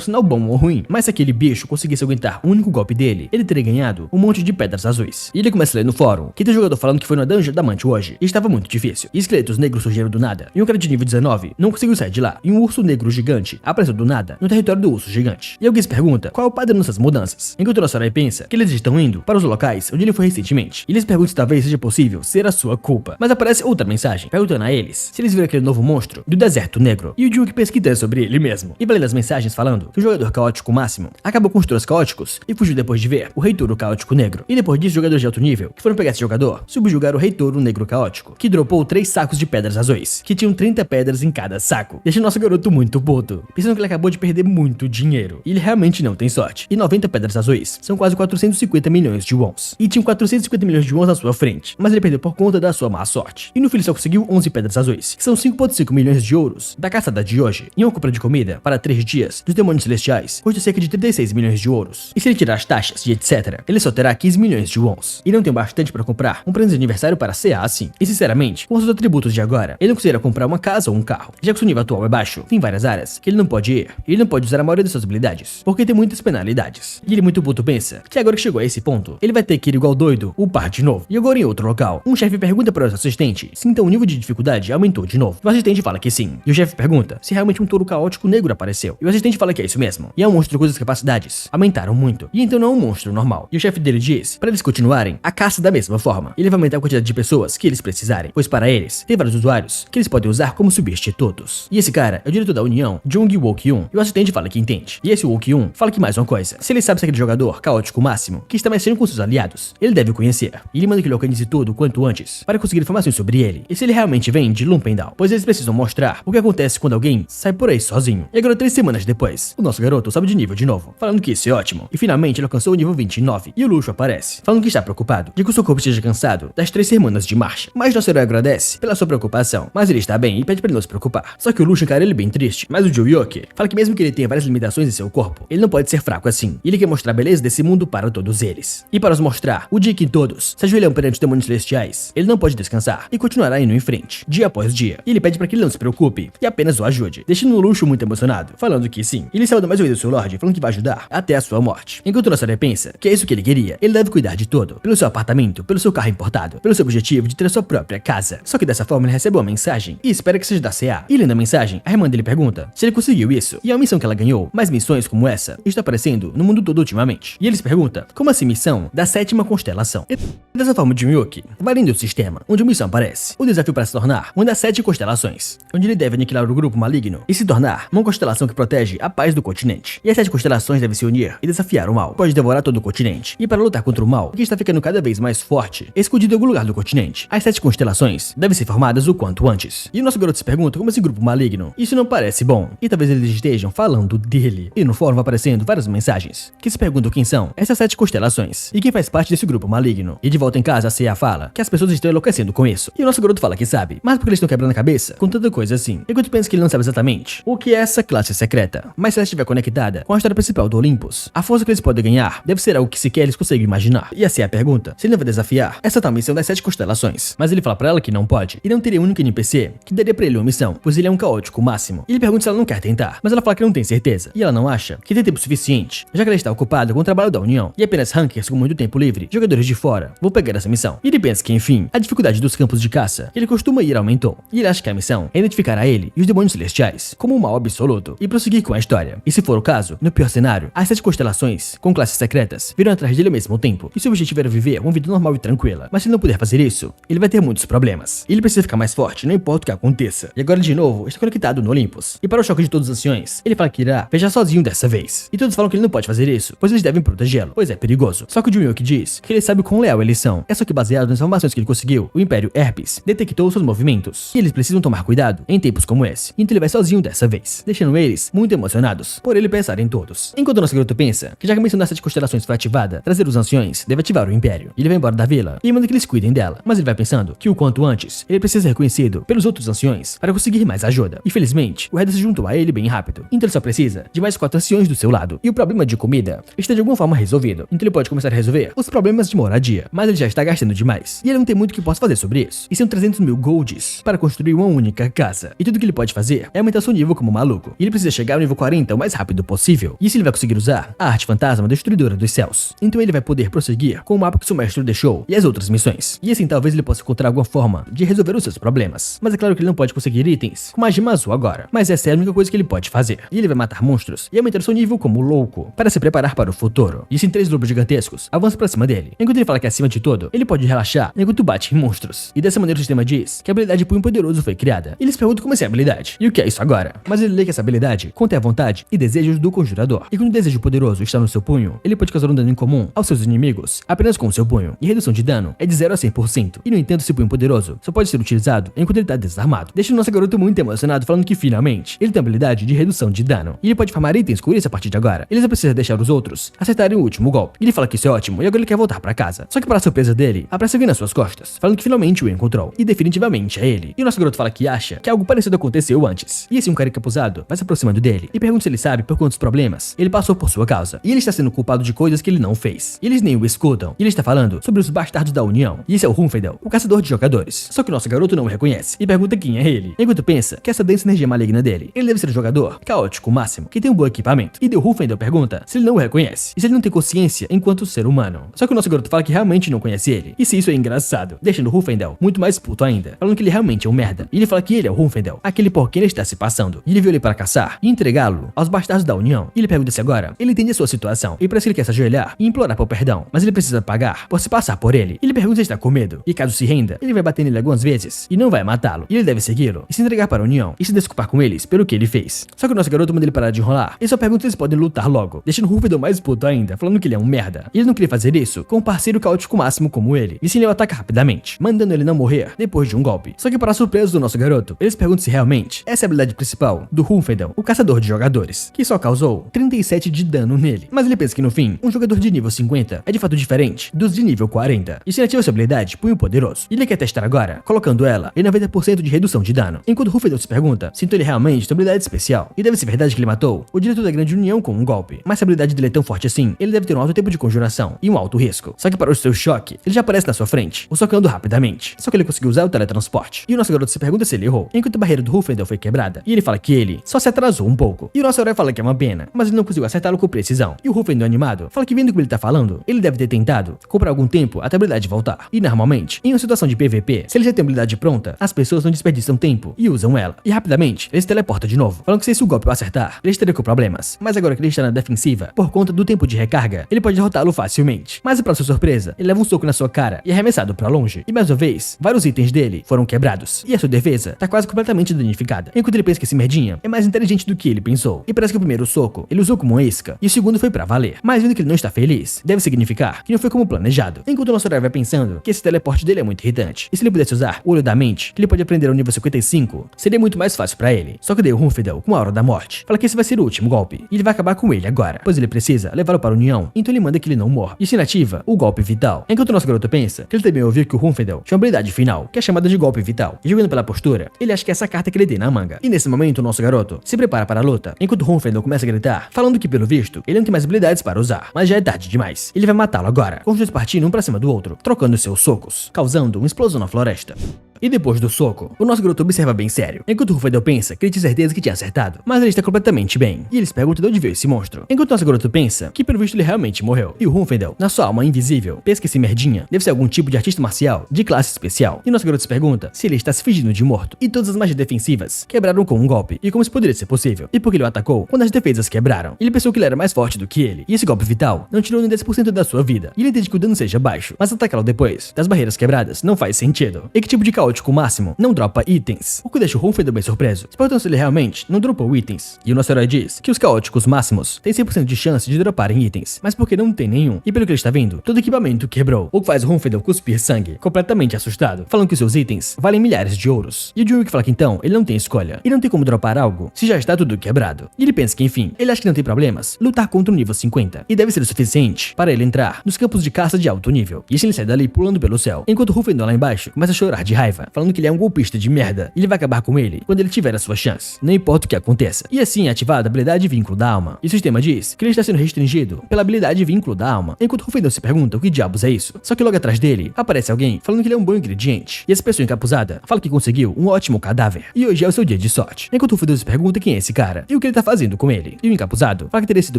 sinal bom ou ruim. Mas se aquele bicho conseguisse aguentar um único golpe dele, ele teria ganhado um monte de pedras azuis. E ele começa a ler no fórum que tem jogador falando que foi na dungeon da Mante hoje e estava muito difícil. E esqueletos negros surgiram do nada. E um cara de nível 19 não conseguiu sair de lá. E um urso negro gigante apareceu do nada no território do urso gigante. E alguém se pergunta qual é o padrão dessas mudanças. Enquanto o nosso herói pensa que eles estão indo para os locais onde ele foi recentemente. E eles perguntam se talvez seja possível ser a sua culpa. Mas aparece outra mensagem perguntando a eles se eles viram aquele novo monstro do deserto negro. E o Jun que pesquisa sobre ele mesmo. E vai lendo as mensagens falando que o jogador caótico máximo acabou com os touros caóticos e fugiu depois de ver o Rei Touro Caótico Negro. E depois disso, jogadores de alto nível que foram pegar esse jogador subjugaram o Rei Touro Negro Caótico, que dropou 3 sacos de pedras azuis, que tinham 30 pedras em cada saco, deixando nosso garoto muito puto, pensando que ele acabou de perder muito dinheiro. E ele realmente não tem sorte. E 90 pedras azuis são quase 450 milhões de wons. E tinham 450 milhões de wons na sua frente, mas ele perdeu por conta da sua má sorte. E no fim ele só conseguiu 11 pedras azuis, que são 5,5 milhões de ouros da caçada de hoje. E uma compra de comida para 3 dias dos demônios celestiais custa cerca de 36 milhões de ouros. E se ele tirar as taxas e etc, ele só terá 15 milhões de wons. E não tem bastante para comprar um presente de aniversário para CA assim. E sinceramente, com os atributos de agora, ele não considera comprar uma casa ou um carro. Já que seu nível atual é baixo, tem várias áreas que ele não pode ir. E ele não pode usar a maioria das suas habilidades, porque tem muitas penalidades. E ele muito puto pensa que agora que chegou a esse ponto, ele vai ter que ir igual doido, upar de novo. E agora em outro local, um chefe pergunta para o assistente se então o nível de dificuldade aumentou de novo. O assistente fala que sim. E o chefe pergunta se realmente um touro caótico negro apareceu. E o assistente fala que é isso mesmo. E é um monstro cujas capacidades aumentaram muito. E então não é um monstro normal. E o chefe dele diz para eles continuarem a caça da mesma forma. E ele vai aumentar a quantidade de pessoas que eles precisarem, pois para eles, tem vários usuários que eles podem usar como substitutos. E esse cara é o diretor da União, Jung Woo-kyun. E o assistente fala que entende. E esse Woo-kyun fala que mais uma coisa. Se ele sabe se aquele jogador caótico máximo que está mexendo com seus aliados, ele deve conhecer. E ele manda que ele organize tudo quanto antes para conseguir informações sobre ele. E se ele realmente vem de Lumpendal, pois eles precisam mostrar o que acontece quando alguém sai por aí sozinho. E agora 3 semanas depois, o nosso garoto sobe de nível de novo, falando que isso é ótimo. E finalmente ele alcançou o nível 29. E o Luxo aparece, falando que está preocupado de que o seu corpo esteja cansado das 3 semanas de marcha. Mas nosso herói agradece pela sua preocupação, mas ele está bem e pede para ele não se preocupar. Só que o Luxo encara ele bem triste. Mas o Juyoki fala que mesmo que ele tenha várias limitações em seu corpo, ele não pode ser fraco assim. E ele quer mostrar a beleza desse mundo para todos eles. E para os mostrar o dia que todos se ajoelham perante os demônios celestiais, ele não pode descansar e continuará indo em frente, dia após dia. E ele pede para que ele não se preocupe e apenas o ajude, deixando o Luxo muito emocionado, falando que sim. Ele saúda mais uma vez o seu Lorde, falando que vai ajudar até a sua morte. Enquanto o nosso herói pensa que é isso que ele queria, ele deve cuidar de tudo, pelo seu apartamento, pelo seu carro importado, pelo seu objetivo de ter a sua própria casa. Só que dessa forma ele recebe uma mensagem e espera que seja da CA. E lendo a mensagem, a irmã dele pergunta se ele conseguiu isso. E é uma missão que ela ganhou, mas missões como essa está aparecendo no mundo todo ultimamente. E eles perguntam como assim missão da 7ª constelação. E dessa forma, Junyuki vai lendo o sistema onde a missão aparece. O desafio para se tornar uma das 7 constelações, onde ele deve aniquilar o grupo maligno e se tornar uma constelação que protege a paz do continente. E as 7 constelações devem se unir e desafiar o mal. Pode devorar todo o continente. E para lutar contra o mal, que está ficando cada vez mais forte, escondido em algum lugar do continente, as 7 constelações devem ser formadas o quanto antes. E o nosso garoto se pergunta como esse grupo maligno, isso não parece bom. E talvez eles estejam falando dele. E no fórum vai aparecendo várias mensagens que se perguntam quem são essas 7 constelações e quem faz parte desse grupo maligno. E de volta em casa, a Seiya fala que as pessoas estão enlouquecendo com isso. E o nosso garoto fala que sabe, mas porque eles estão quebrando a cabeça com tanta coisa assim. Enquanto pensa que ele não sabe exatamente o que é essa classe secreta. Mas se ela estiver conectada com a história principal do Olympus, a força que eles podem ganhar deve ser algo que sequer eles conseguem imaginar. E a Seiya pergunta se ele não vai desafiar essa tal missão das 7 constelações. Mas ele fala pra ela que não pode. E não teria um único NPC que daria pra ele uma missão, pois ele é um caótico máximo. E ele pergunta se ela não quer tentar, mas ela fala que não tem certeza. E ela não acha que tem tempo suficiente, já que ela está ocupada com o trabalho da União. E apenas rankers com muito tempo livre, jogadores de fora, vão pegar essa missão. E ele pensa que, enfim, a dificuldade dos campos de caça que ele costuma ir aumentou. E ele acha que a missão é identificar a ele e os demônios celestiais como um mal absoluto e prosseguir com a história. E se for o caso, no pior cenário, as 7 constelações, com classes secretas, virão atrás dele ao mesmo tempo. E seu objetivo era viver uma vida normal e tranquila. Mas se ele não puder fazer isso, ele vai ter muitos problemas. E ele precisa ficar mais forte, não importa o que aconteça. E agora, de novo, está conectado no Olympus. E para o choque de todos os anciões, ele fala que irá viajar sozinho dessa vez. E todos falam que ele não pode fazer isso, pois eles devem protegê-lo, pois é perigoso. Só que o Junyoki diz que ele sabe quão leal eles são. É só que baseado nas informações que ele conseguiu, o Império Herpes detectou seus movimentos. E eles precisam tomar cuidado em tempos como esse. Então ele vai sozinho dessa vez, deixando eles muito emocionados por ele pensar em todos. Enquanto o nosso garoto pensa que já que a missão das 7 constelações foi ativada, trazer os anciões deve ativar o Império. E ele vai embora da vila e manda que eles cuidem dela. Mas ele vai pensando que o quanto antes, ele precisa ser reconhecido pelos outros anciões para conseguir mais ajuda. E felizmente, o Red se juntou a ele bem rápido. Então ele só precisa de mais 4 anciões do seu lado. E o problema de comida está de alguma forma resolvido. Então ele pode começar a resolver os problemas de moradia. Mas ele já está gastando demais. E ele não tem muito que possa fazer sobre isso. E são 300 mil golds para construir uma única casa. E tudo que ele pode fazer é aumentar seu nível como maluco. E ele precisa chegar ao nível 40 o mais rápido possível. E isso ele vai conseguir usar a arte fantasma destruidora dos céus. Então ele vai poder prosseguir com o mapa que seu mestre deixou e as outras missões. E assim talvez ele possa encontrar alguma forma de resolver os seus problemas. Mas é claro que ele não pode conseguir itens com magia azul agora. Mas essa é a única coisa que ele pode fazer. E ele vai matar monstros e aumentar seu nível como louco para se preparar para o futuro. E assim 3 lobos gigantescos avançam pra cima dele. Enquanto ele fala que acima de tudo, ele pode relaxar enquanto bate em monstros. E dessa maneira o sistema diz que a habilidade Punho Poderoso foi criada. E eles perguntam como é essa habilidade e o que é isso agora. Mas ele lê que essa habilidade contém a vontade e desejos do conjurador. E quando o desejo poderoso está no seu punho, ele pode causar um dano incomum aos seus inimigos apenas com o seu punho. E a redução de dano é de 0 a 100%. E no entanto, esse punho poderoso só pode ser utilizado enquanto ele está desarmado. Deixa o nosso garoto muito emocionado falando que finalmente ele tem a habilidade de redução de dano. E ele pode farmar itens com isso a partir de agora. Ele só precisa deixar os outros acertarem o último golpe. E ele fala que isso é ótimo e agora ele quer voltar pra casa. Só que para a surpresa dele, aparece alguém nas suas costas, falando que finalmente o encontrou. E definitivamente é ele. E o nosso garoto fala que acha que algo parecido aconteceu antes. E esse um cara encapuzado vai se aproximando dele e pergunta se ele sabe por quantos problemas ele passou por sua causa. E ele está sendo culpado de coisas que ele não fez. E eles nem o escutam. E ele está falando sobre os bastardos da União. E esse é o Hunfendel, o caçador de jogadores. Só que o nosso garoto não o reconhece e pergunta quem é ele. Enquanto pensa que essa densa energia maligna dele, ele deve ser um jogador caótico máximo, que tem um bom equipamento. E o Hunfendel pergunta se ele não o reconhece e se ele não tem consciência enquanto ser humano. Só que o nosso garoto fala que realmente não conhece ele. E se isso é engraçado, deixando o Hunfendel muito mais puto ainda, falando que ele realmente é um merda. E ele fala que ele é o Hunfendel, aquele por quem ele está se passando. E ele viu ele para caçar e entregá-lo aos bastardos da União. E ele pergunta se agora ele entende a sua situação e parece que ele quer se ajoelhar e implorar por perdão, mas ele precisa pagar por se passar por ele. E ele pergunta se está com medo e caso se renda, ele vai bater nele algumas vezes e não vai matá-lo. E ele deve segui-lo e se entregar para a União e se desculpar com eles pelo que ele fez. Só que o nosso garoto manda ele parar de enrolar e só pergunta se eles podem lutar logo, deixando o Hunfendel mais puto ainda, falando que ele é um merda. E ele não queria fazer isso com um parceiro caótico máximo como ele. E sim, ele o ataca rapidamente, mandando ele não morrer depois de um golpe. Só que para a surpresa do nosso garoto, eles perguntam se realmente essa é a habilidade principal do Hunfendel, o caçador de jogadores, que só causou 37 de dano nele. Mas ele pensa que no fim, um jogador de nível 50 é de fato diferente dos de nível 40. E se ele ativa sua habilidade Punho Poderoso, e ele quer testar agora, colocando ela em 90% de redução de dano. Enquanto o Hunfendel se pergunta se então ele realmente tem habilidade especial. E deve ser verdade que ele matou o diretor da Grande União com um golpe. Mas se a habilidade dele é tão forte assim, ele deve ter um alto tempo de conjuração e um alto risco. Só que para o seu choque, ele já aparece na sua frente, o socando rapidamente. Só que ele conseguiu usar o teletransporte. E o nosso garoto se pergunta se ele errou, enquanto a barreira do Hunfendel foi quebrada. E ele fala que ele só se atrasou um pouco. E o nosso herói fala que é uma pena, mas ele não conseguiu acertá-lo com precisão. E o Hunfendel animado fala que vendo como ele tá falando, ele deve ter tentado comprar algum tempo até a habilidade voltar. E normalmente, em uma situação de PVP, se ele já tem a habilidade pronta, as pessoas não desperdiçam tempo e usam ela. E rapidamente, ele se teleporta de novo, falando que se o golpe o acertar, ele estaria com problemas. Mas agora que ele está na defensiva, por conta do tempo de recarga, ele pode derrotá-lo facilmente. Mas para sua surpresa, ele leva um soco na sua cara e é arremessado para longe. E mais uma vez, vários itens dele foram quebrados. E a sua defesa tá quase completamente danificada. Enquanto ele pensa que esse merdinha é mais inteligente do que ele pensou. E parece que o primeiro soco ele usou como uma isca e o segundo foi pra valer. Mas vendo que ele não está feliz, deve significar que não foi como planejado. Enquanto o nosso herói vai pensando que esse teleporte dele é muito irritante. E se ele pudesse usar o olho da mente, que ele pode aprender ao nível 55, seria muito mais fácil pra ele. Só que daí o Hunfendel, com a Aura da Morte, fala que esse vai ser o último golpe. E ele vai acabar com ele agora, pois ele precisa levá-lo para a União. Então ele manda que ele não morra. E assim sendo ativa o golpe vital. Enquanto o nosso garoto pensa que ele também ouviu que o Ruffendel tinha uma habilidade final, que é chamada de golpe vital, e jogando pela postura, ele acha que é essa carta que ele tem na manga. E nesse momento o nosso garoto se prepara para a luta, enquanto o Ruffendel começa a gritar, falando que pelo visto ele não tem mais habilidades para usar, mas já é tarde demais. Ele vai matá-lo agora, com os dois partindo um pra cima do outro, trocando seus socos, causando uma explosão na floresta. E depois do soco, o nosso garoto observa bem sério, enquanto o Ruffendel pensa que ele tinha certeza que tinha acertado, mas ele está completamente bem, e eles perguntam de onde veio esse monstro, enquanto o nosso garoto pensa que pelo visto ele realmente morreu, e o Ruffendel, na sua alma invisível, pensa que esse merdinha deve ser algum tipo de artista marcial de classe especial, e o nosso garoto se pergunta se ele está se fingindo de morto, e todas as magias defensivas quebraram com um golpe, e como isso poderia ser possível, e porque ele o atacou quando as defesas quebraram. Ele pensou que ele era mais forte do que ele, e esse golpe vital não tirou nem 10% da sua vida, e ele entende que o dano seja baixo, mas atacá-lo depois das barreiras quebradas não faz sentido. E que tipo de caótico máximo não dropa itens, o que deixa o Ruffendel bem surpreso, se perguntando se ele realmente não dropou itens. E o nosso herói diz que os caóticos máximos têm 100% de chance de droparem itens, mas porque não tem nenhum, e pelo que ele está vendo, todo equipamento quebrou, o que faz o Ruffendel cuspir sangue, completamente assustado, falando que seus itens valem milhares de ouros. E o Junior que fala que então ele não tem escolha, e não tem como dropar algo se já está tudo quebrado. E ele pensa que enfim, ele acha que não tem problemas lutar contra o nível 50, e deve ser o suficiente para ele entrar nos campos de caça de alto nível. E assim ele sai dali pulando pelo céu, enquanto o Ruffendel lá embaixo começa a chorar de raiva, falando que ele é um golpista de merda, e ele vai acabar com ele quando ele tiver a sua chance, não importa o que aconteça. E assim é ativada a habilidade Vínculo da Alma, e o sistema diz que ele está sendo restringido pela habilidade Vínculo da Alma, enquanto Ruffendel se pergunta o que diabos é isso. Só que logo atrás dele aparece alguém falando que ele é um bom ingrediente, e essa pessoa encapuzada fala que conseguiu um ótimo cadáver, e hoje é o seu dia de sorte, enquanto Ruffendel se pergunta quem é esse cara, e o que ele tá fazendo com ele. E o encapuzado fala que teria sido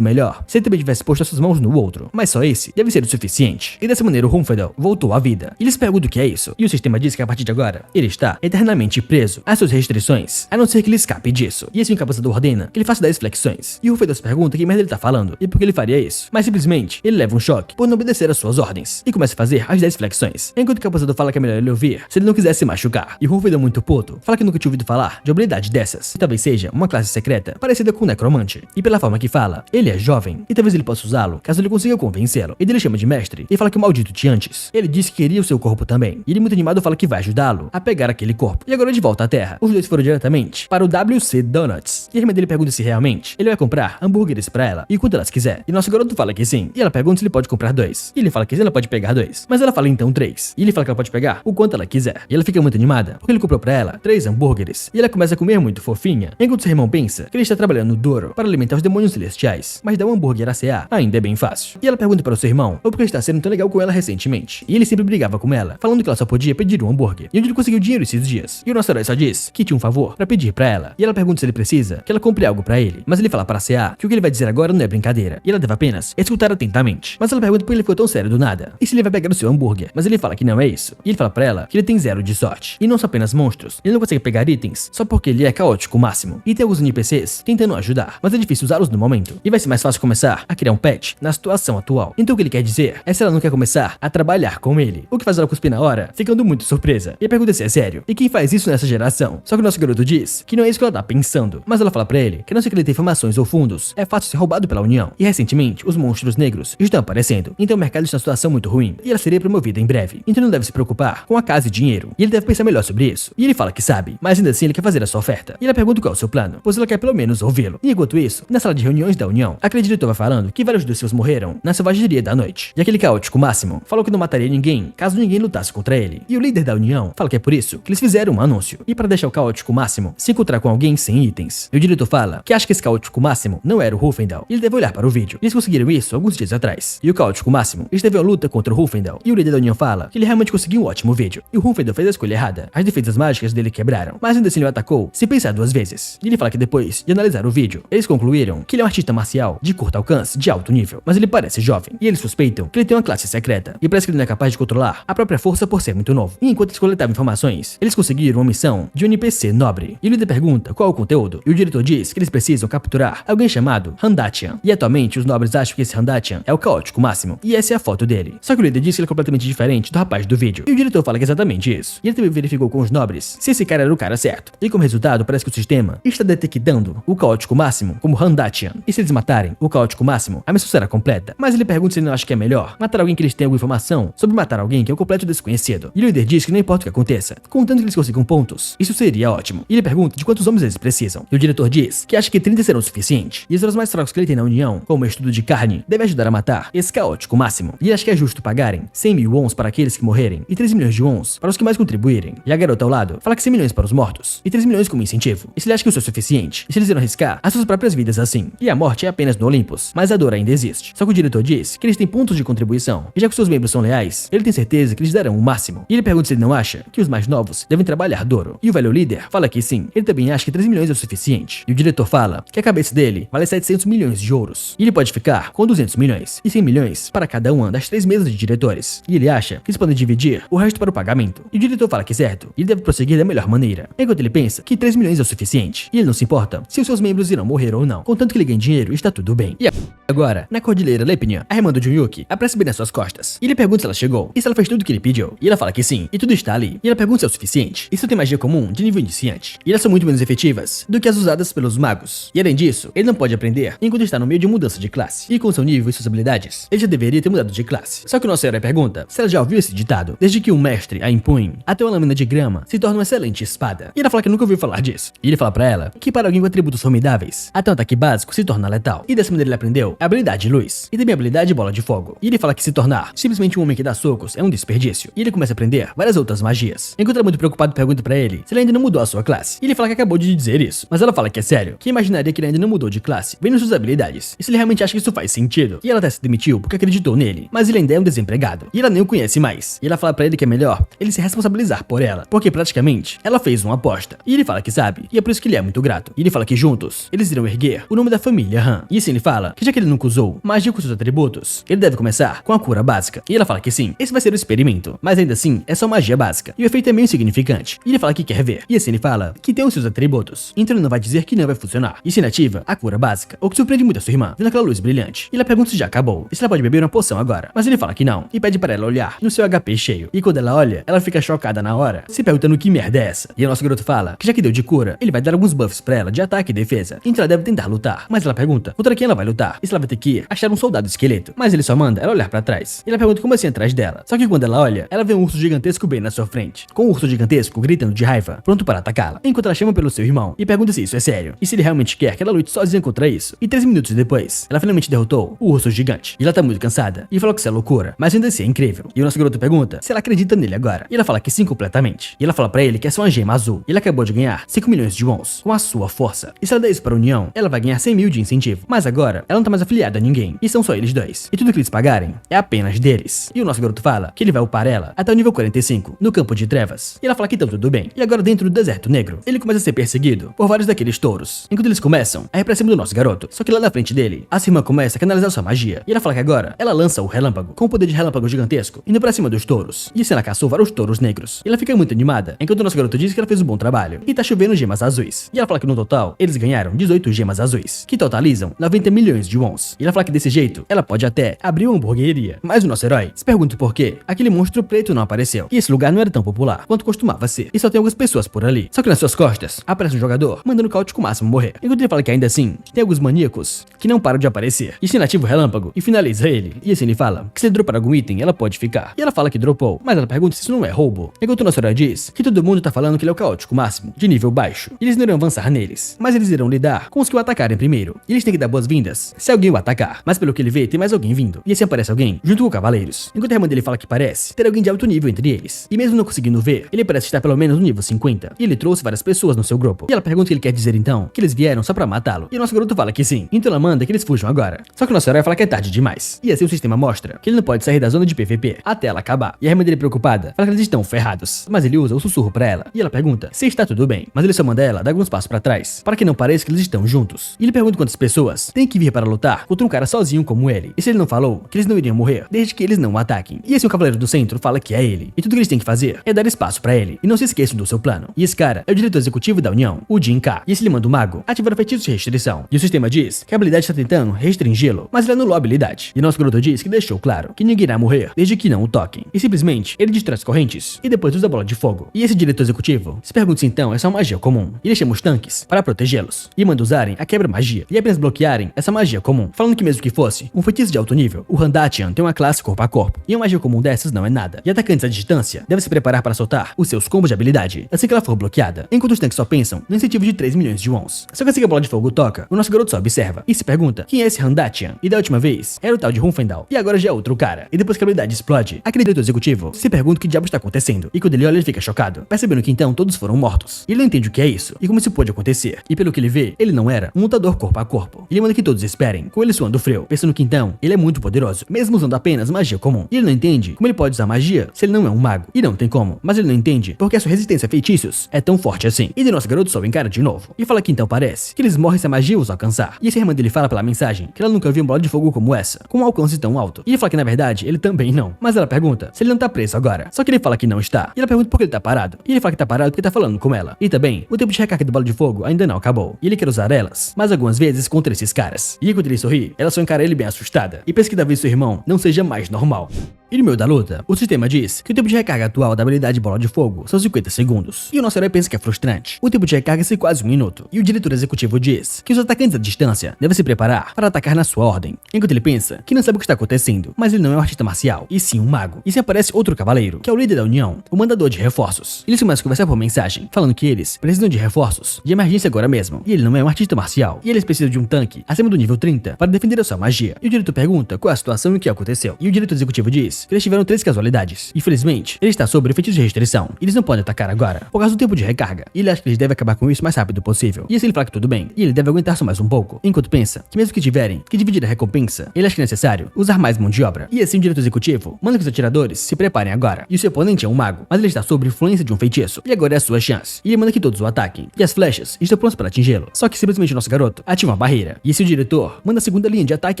melhor se ele também tivesse posto as suas mãos no outro, mas só esse deve ser o suficiente. E dessa maneira o Ruffendel voltou à vida, e ele se pergunta o que é isso, e o sistema diz que a partir de agora, ele está eternamente preso às suas restrições, a não ser que ele escape disso. E esse encapuzador ordena que ele faça 10 flexões, e o Ruffendel se pergunta que merda ele tá falando, e por que ele faria isso, mas simplesmente ele leva um choque por não obedecer às suas ordens, e começa a fazer as 10 flexões, enquanto o encapuzador fala que é melhor ele ouvir se ele não quiser se machucar. E o Ruffendel muito puto, fala que nunca tinha ouvido falar de habilidade dessas, e talvez seja uma classe secreta parecida com o necromante, e pela forma que fala, ele é jovem, e talvez ele possa usá-lo caso ele consiga convencê-lo. Ele chama de mestre, e fala que o maldito tinha antes. Ele disse que queria o seu corpo também, e ele muito animado fala que vai ajudá-lo a pegar aquele corpo. E agora de volta à Terra, os dois foram diretamente para o WC Donuts, e a irmã dele pergunta se realmente ele vai comprar hambúrgueres pra ela, e quanto ela quiser. E nosso garoto fala que sim, e ela pergunta se ele pode comprar 2, e ele fala que sim, ela pode pegar 2, mas ela fala então 3, e ele fala que ela pode pegar o quanto ela quiser. E ela fica muito animada, porque ele comprou pra ela 3 hambúrgueres, e ela começa a comer muito fofinha, enquanto seu irmão pensa que ele está trabalhando duro para alimentar os demônios celestiais, mas dar um hambúrguer a CA ainda é bem fácil. E ela pergunta para o seu irmão ou porque ele está sendo tão legal com ela recentemente, e ele sempre brigava com ela, falando que ela só podia pedir um hambúrguer, e onde ele conseguiu dinheiro esses dias. E o nosso herói só diz que tinha um favor pra pedir pra ela, e ela pergunta se ele precisa que ela compre algo pra ele, mas ele fala para CA que o que ele vai dizer agora não é brincadeira, e ela deve apenas escutar atentamente. Mas ela pergunta por que ele ficou tão sério do nada, e se ele vai pegar o seu hambúrguer, mas ele fala que não é isso, e ele fala pra ela que ele tem 0 de sorte, e não são apenas monstros, ele não consegue pegar itens só porque ele é caótico máximo, e tem alguns NPCs tentando ajudar, mas é difícil usá-los no momento, e vai ser mais fácil começar a criar um pet na situação atual. Então o que ele quer dizer é se ela não quer começar a trabalhar com ele, o que faz ela cuspir na hora, ficando muito surpresa, e pergunta se é sério, e quem faz isso nessa geração. Só que o nosso garoto diz que não é isso que ela tá pensando, mas ela fala pra ele que a não ser que ele tenha informações ou fundos, é fácil ser roubado pela União, e recentemente os monstros negros estão aparecendo, então o mercado está em uma situação muito ruim, e ela seria promovida em breve, então não deve se preocupar com a casa e dinheiro, e ele deve pensar melhor sobre isso, e ele fala que sabe, mas ainda assim ele quer fazer a sua oferta, e ela pergunta qual é o seu plano, pois ela quer pelo menos ouvi-lo. E enquanto isso, na sala de reuniões da União, aquele diretor vai falando que vários dos seus morreram na selvageria da noite, e aquele caótico máximo falou que não mataria ninguém caso ninguém lutasse contra ele, e o líder da União fala que é por isso que eles fizeram um anúncio, e para deixar o caótico máximo se encontrar com alguém sem itens. E o diretor fala que acha que esse caótico máximo não era o Ruffendel, e ele deve olhar para o vídeo. Eles conseguiram isso alguns dias atrás, e o caótico máximo esteve em luta contra o Ruffendel, e o líder da União fala que ele realmente conseguiu um ótimo vídeo, e o Ruffendel fez a escolha errada, as defesas mágicas dele quebraram, mas ainda assim ele o atacou sem pensar 2 vezes. E ele fala que depois de analisar o vídeo, eles concluíram que ele é um artista marcial de curto alcance, de alto nível, mas ele parece jovem, e eles suspeitam que ele tem uma classe secreta, e parece que ele não é capaz de controlar a própria força por ser muito novo. E enquanto eles coletavam informações, eles conseguiram uma missão de um NPC nobre, e o líder pergunta qual é o conteúdo, e o diretor diz que eles precisam capturar alguém chamado Handatian, e atualmente os nobres acham que esse Handatian é o caótico máximo, e essa é a foto dele. Só que o líder diz que ele é completamente diferente do rapaz do vídeo, e o diretor fala que é exatamente isso, e ele também verificou com os nobres se esse cara era o cara certo, e como resultado parece que o sistema está detectando o caótico máximo como Handatian, e se eles matarem o caótico máximo, a missão será completa. Mas ele pergunta se ele não acha que é melhor matar alguém que eles tenham alguma informação sobre matar alguém que é um completo desconhecido, e o líder diz que não importa o que aconteça, contanto que eles consigam pontos. Isso seria ótimo. E ele pergunta de quantos homens eles precisam. E o diretor diz que acha que 30 serão o suficiente. E os heróis mais fracos que ele tem na União, como o estudo de carne, deve ajudar a matar esse caótico máximo. E ele acha que é justo pagarem 100 mil wons para aqueles que morrerem e 3 milhões de wons para os que mais contribuírem. E a garota ao lado fala que 100 milhões para os mortos e 3 milhões como incentivo. E se ele acha que isso é suficiente? E se eles irão arriscar as suas próprias vidas assim? E a morte é apenas no Olympus, mas a dor ainda existe. Só que o diretor diz que eles têm pontos de contribuição. E já que seus membros são leais, ele tem certeza que eles darão o máximo. E ele pergunta se ele não acha que os mais novos devem trabalhar duro. E o velho líder fala que sim. Ele também acha que 3 milhões é o suficiente. E o diretor fala que a cabeça dele vale 700 milhões de ouros. E ele pode ficar com 200 milhões e 100 milhões para cada uma das 3 mesas de diretores. E ele acha que eles podem dividir o resto para o pagamento. E o diretor fala que certo, e ele deve prosseguir da melhor maneira. Enquanto ele pensa que 3 milhões é o suficiente. E ele não se importa se os seus membros irão morrer ou não. Contanto que ele ganhe dinheiro, está tudo bem. E agora, na Cordilheira Lepinian, a irmã do Junyuki aparece bem nas suas costas. E ele pergunta se ela chegou e se ela fez tudo o que ele pediu. E ela fala que sim, e tudo está ali. E ela pergunta se é o suficiente. Isso tem magia comum de nível iniciante. E elas são muito menos efetivas do que as usadas pelos magos. E além disso, ele não pode aprender enquanto está no meio de mudança de classe. E com seu nível e suas habilidades, ele já deveria ter mudado de classe. Só que o nosso herói pergunta se ela já ouviu esse ditado. Desde que um mestre a impõe, até uma lâmina de grama se torna uma excelente espada. E ela fala que nunca ouviu falar disso. E ele fala pra ela que para alguém com atributos formidáveis, até um ataque básico se torna letal. E dessa maneira ele aprendeu a habilidade luz e também a habilidade bola de fogo. E ele fala que se tornar simplesmente um homem que dá socos é um desperdício. E ele começa a aprender várias outras magias. Enquanto ela muito preocupado pergunta pra ele se ele ainda não mudou a sua classe. E ele fala que acabou de dizer isso. Mas ela fala que é sério, que imaginaria que ele ainda não mudou de classe, vendo suas habilidades. E se ele realmente acha que isso faz sentido. E ela até se demitiu porque acreditou nele. Mas ele ainda é um desempregado. E ela nem o conhece mais. E ela fala pra ele que é melhor ele se responsabilizar por ela. Porque praticamente ela fez uma aposta. E ele fala que sabe. E é por isso que ele é muito grato. E ele fala que juntos eles irão erguer o nome da família Han. E assim ele fala que já que ele nunca usou magia com seus atributos, ele deve começar com a cura básica. E ela fala que sim, esse vai ser o experimento. Mas ainda assim, é só magia básica. E o efeito é meio insignificante. E ele fala que quer ver. E assim ele fala que tem os seus atributos. Então ele não vai dizer que não vai funcionar. E se ele ativa a cura básica, o que surpreende muito a sua irmã, vendo aquela luz brilhante. E ela pergunta se já acabou. E se ela pode beber uma poção agora. Mas ele fala que não. E pede para ela olhar no seu HP cheio. E quando ela olha, ela fica chocada na hora, se perguntando que merda é essa. E o nosso garoto fala que já que deu de cura, ele vai dar alguns buffs pra ela de ataque e defesa. Então ela deve tentar lutar. Mas ela pergunta contra quem ela vai lutar. E se ela vai ter que ir achar um soldado esqueleto. Mas ele só manda ela olhar pra trás. E ela pergunta como assim atrás dela. Só que quando ela olha, ela vê um urso gigantesco bem na sua frente. Com o urso gigantesco gritando de raiva, pronto para atacá-la. Enquanto ela chama pelo seu irmão e pergunta se isso é sério. E se ele realmente quer que ela lute sozinha contra isso. E 3 minutos depois, ela finalmente derrotou o urso gigante. E ela tá muito cansada. E falou que isso é loucura. Mas ainda assim é incrível. E o nosso garoto pergunta se ela acredita nele agora. E ela fala que sim completamente. E ela fala pra ele que é só uma gema azul. E ele acabou de ganhar 5 milhões de wons com a sua força. E se ela der isso para a União, ela vai ganhar 100 mil de incentivo. Mas agora, ela não tá mais afiliada a ninguém. E são só eles dois. E tudo que eles pagarem é apenas deles. E o nosso garoto fala que ele vai upar ela até o nível 45, no campo de trevas. E ela fala que tá tudo bem. E agora dentro do deserto negro, ele começa a ser perseguido por vários daqueles touros. Enquanto eles começam a ir pra cima do nosso garoto. Só que lá na frente dele, a sua irmã começa a canalizar sua magia. E ela fala que agora, ela lança o relâmpago, com o poder de relâmpago gigantesco, indo pra cima dos touros. E assim ela caçou vários touros negros. E ela fica muito animada, enquanto o nosso garoto diz que ela fez um bom trabalho. E tá chovendo gemas azuis. E ela fala que no total, eles ganharam 18 gemas azuis, que totalizam 90 milhões de wons. E ela fala que desse jeito, ela pode até abrir uma hamburgueria. Mas o nosso herói se pergunta por que aquele monstro preto não apareceu. E esse lugar não era tão popular quanto costumava ser. E só tem algumas pessoas por ali. Só que nas suas costas, aparece um jogador mandando o caótico máximo morrer. Enquanto ele fala que ainda assim, tem alguns maníacos que não param de aparecer. E assim ativa o relâmpago e finaliza ele. E assim ele fala que se ele dropar algum item, ela pode ficar. E ela fala que dropou, mas ela pergunta se isso não é roubo. Enquanto o nosso herói diz que todo mundo tá falando que ele é o caótico máximo, de nível baixo. E eles não irão avançar neles, mas eles irão lidar com os que o atacarem primeiro. E eles têm que dar boas-vindas se alguém o atacar. Mas pelo que ele vê, tem mais alguém vindo. E assim aparece alguém junto com cavaleiros. Enquanto a irmã dele fala que parece ter alguém de alto nível entre eles. E mesmo não conseguindo ver, ele parece estar pelo menos no nível 50. E ele trouxe várias pessoas no seu grupo. E ela pergunta o que ele quer dizer então, que eles vieram só pra matá-lo. E o nosso garoto fala que sim. Então ela manda que eles fujam agora. Só que o nosso herói fala que é tarde demais. E assim o sistema mostra que ele não pode sair da zona de PVP até ela acabar. E a irmã dele preocupada fala que eles estão ferrados. Mas ele usa o sussurro pra ela. E ela pergunta se está tudo bem. Mas ele só manda ela dar alguns passos pra trás, para que não pareça que eles estão juntos. E ele pergunta quantas pessoas têm que vir para lutar contra um cara sozinho como ele. E se ele não falou que eles não iriam morrer, desde que eles não o ataquem. E assim o cavaleiro do centro fala que é ele. E tudo que eles têm que fazer é dar espaço pra ele. E não se esqueçam do seu plano. E esse cara é o diretor executivo da União, o Jin Ka. E esse ele manda o mago ativar o feitiço de restrição. E o sistema diz que a habilidade está tentando restringi-lo, mas ele anulou a habilidade. E nosso garoto diz que deixou claro que ninguém irá morrer desde que não o toquem. E simplesmente ele destrói as correntes e depois usa a bola de fogo. E esse diretor executivo se pergunta se então essa é uma magia comum. E ele chama os tanques para protegê-los. E manda usarem a quebra magia e apenas bloquearem essa magia comum. Falando que mesmo que fosse um feitiço de alto nível, o Handatian tem uma classe corpo a corpo. E uma magia comum dessas não é nada. E atacantes à distância devem se preparar preparar para soltar os seus combos de habilidade assim que ela for bloqueada, enquanto os tanques só pensam no incentivo de 3 milhões de wons. Só que assim que a bola de fogo toca, o nosso garoto só observa e se pergunta quem é esse Handatian, e da última vez era o tal de Hunfendal, e agora já é outro cara. E depois que a habilidade explode, aquele diretor executivo se pergunta o que diabo está acontecendo, e quando ele olha ele fica chocado, percebendo que então todos foram mortos. E ele não entende o que é isso e como isso pode acontecer, e pelo que ele vê, ele não era um lutador corpo a corpo. Ele manda que todos esperem, com ele suando frio, pensando que então ele é muito poderoso, mesmo usando apenas magia comum. E ele não entende como ele pode usar magia se ele não é um mago, e não tem como, mas ele não entende porque a sua resistência a feitiços é tão forte assim. E de nosso garoto só encara de novo, e fala que então parece que eles morrem se a magia os alcançar. E esse irmã dele fala pela mensagem que ela nunca viu uma bola de fogo como essa, com um alcance tão alto. E ele fala que na verdade ele também não, mas ela pergunta se ele não tá preso agora, só que ele fala que não está. E ela pergunta por que ele tá parado, e ele fala que tá parado porque tá falando com ela. E também, o tempo de recarga da bola de fogo ainda não acabou, e ele quer usar elas, mas algumas vezes contra esses caras. E quando ele sorri, ela só encara ele bem assustada, e pensa que talvez seu irmão não seja mais normal. E no meio da luta, o sistema diz que o tempo de recarga atual da habilidade Bola de Fogo são 50 segundos. E o nosso herói pensa que é frustrante. O tempo de recarga é quase 1 minuto. E o diretor executivo diz que os atacantes à distância devem se preparar para atacar na sua ordem. Enquanto ele pensa que não sabe o que está acontecendo, mas ele não é um artista marcial, e sim um mago. E se aparece outro cavaleiro, que é o líder da União, o mandador de reforços. Eles começam a conversar por mensagem, falando que eles precisam de reforços de emergência agora mesmo. E ele não é um artista marcial. E eles precisam de um tanque acima do nível 30 para defender a sua magia. E o diretor pergunta qual é a situação e o que aconteceu. E o diretor executivo diz que eles tiveram 3 casualidades. Infelizmente, ele está sob efeitos de restrição. Eles não podem atacar agora, por causa do tempo de recarga. E ele acha que eles devem acabar com isso o mais rápido possível. E assim ele fala que tudo bem, e ele deve aguentar só mais um pouco. Enquanto pensa que mesmo que tiverem que dividir a recompensa, ele acha que é necessário usar mais mão de obra. E assim o diretor executivo manda que os atiradores se preparem agora. E o seu oponente é um mago, mas ele está sob influência de um feitiço. E agora é a sua chance. E ele manda que todos o ataquem. E as flechas estão prontas para atingi-lo. Só que simplesmente o nosso garoto ativa uma barreira. E esse o diretor manda a segunda linha de ataque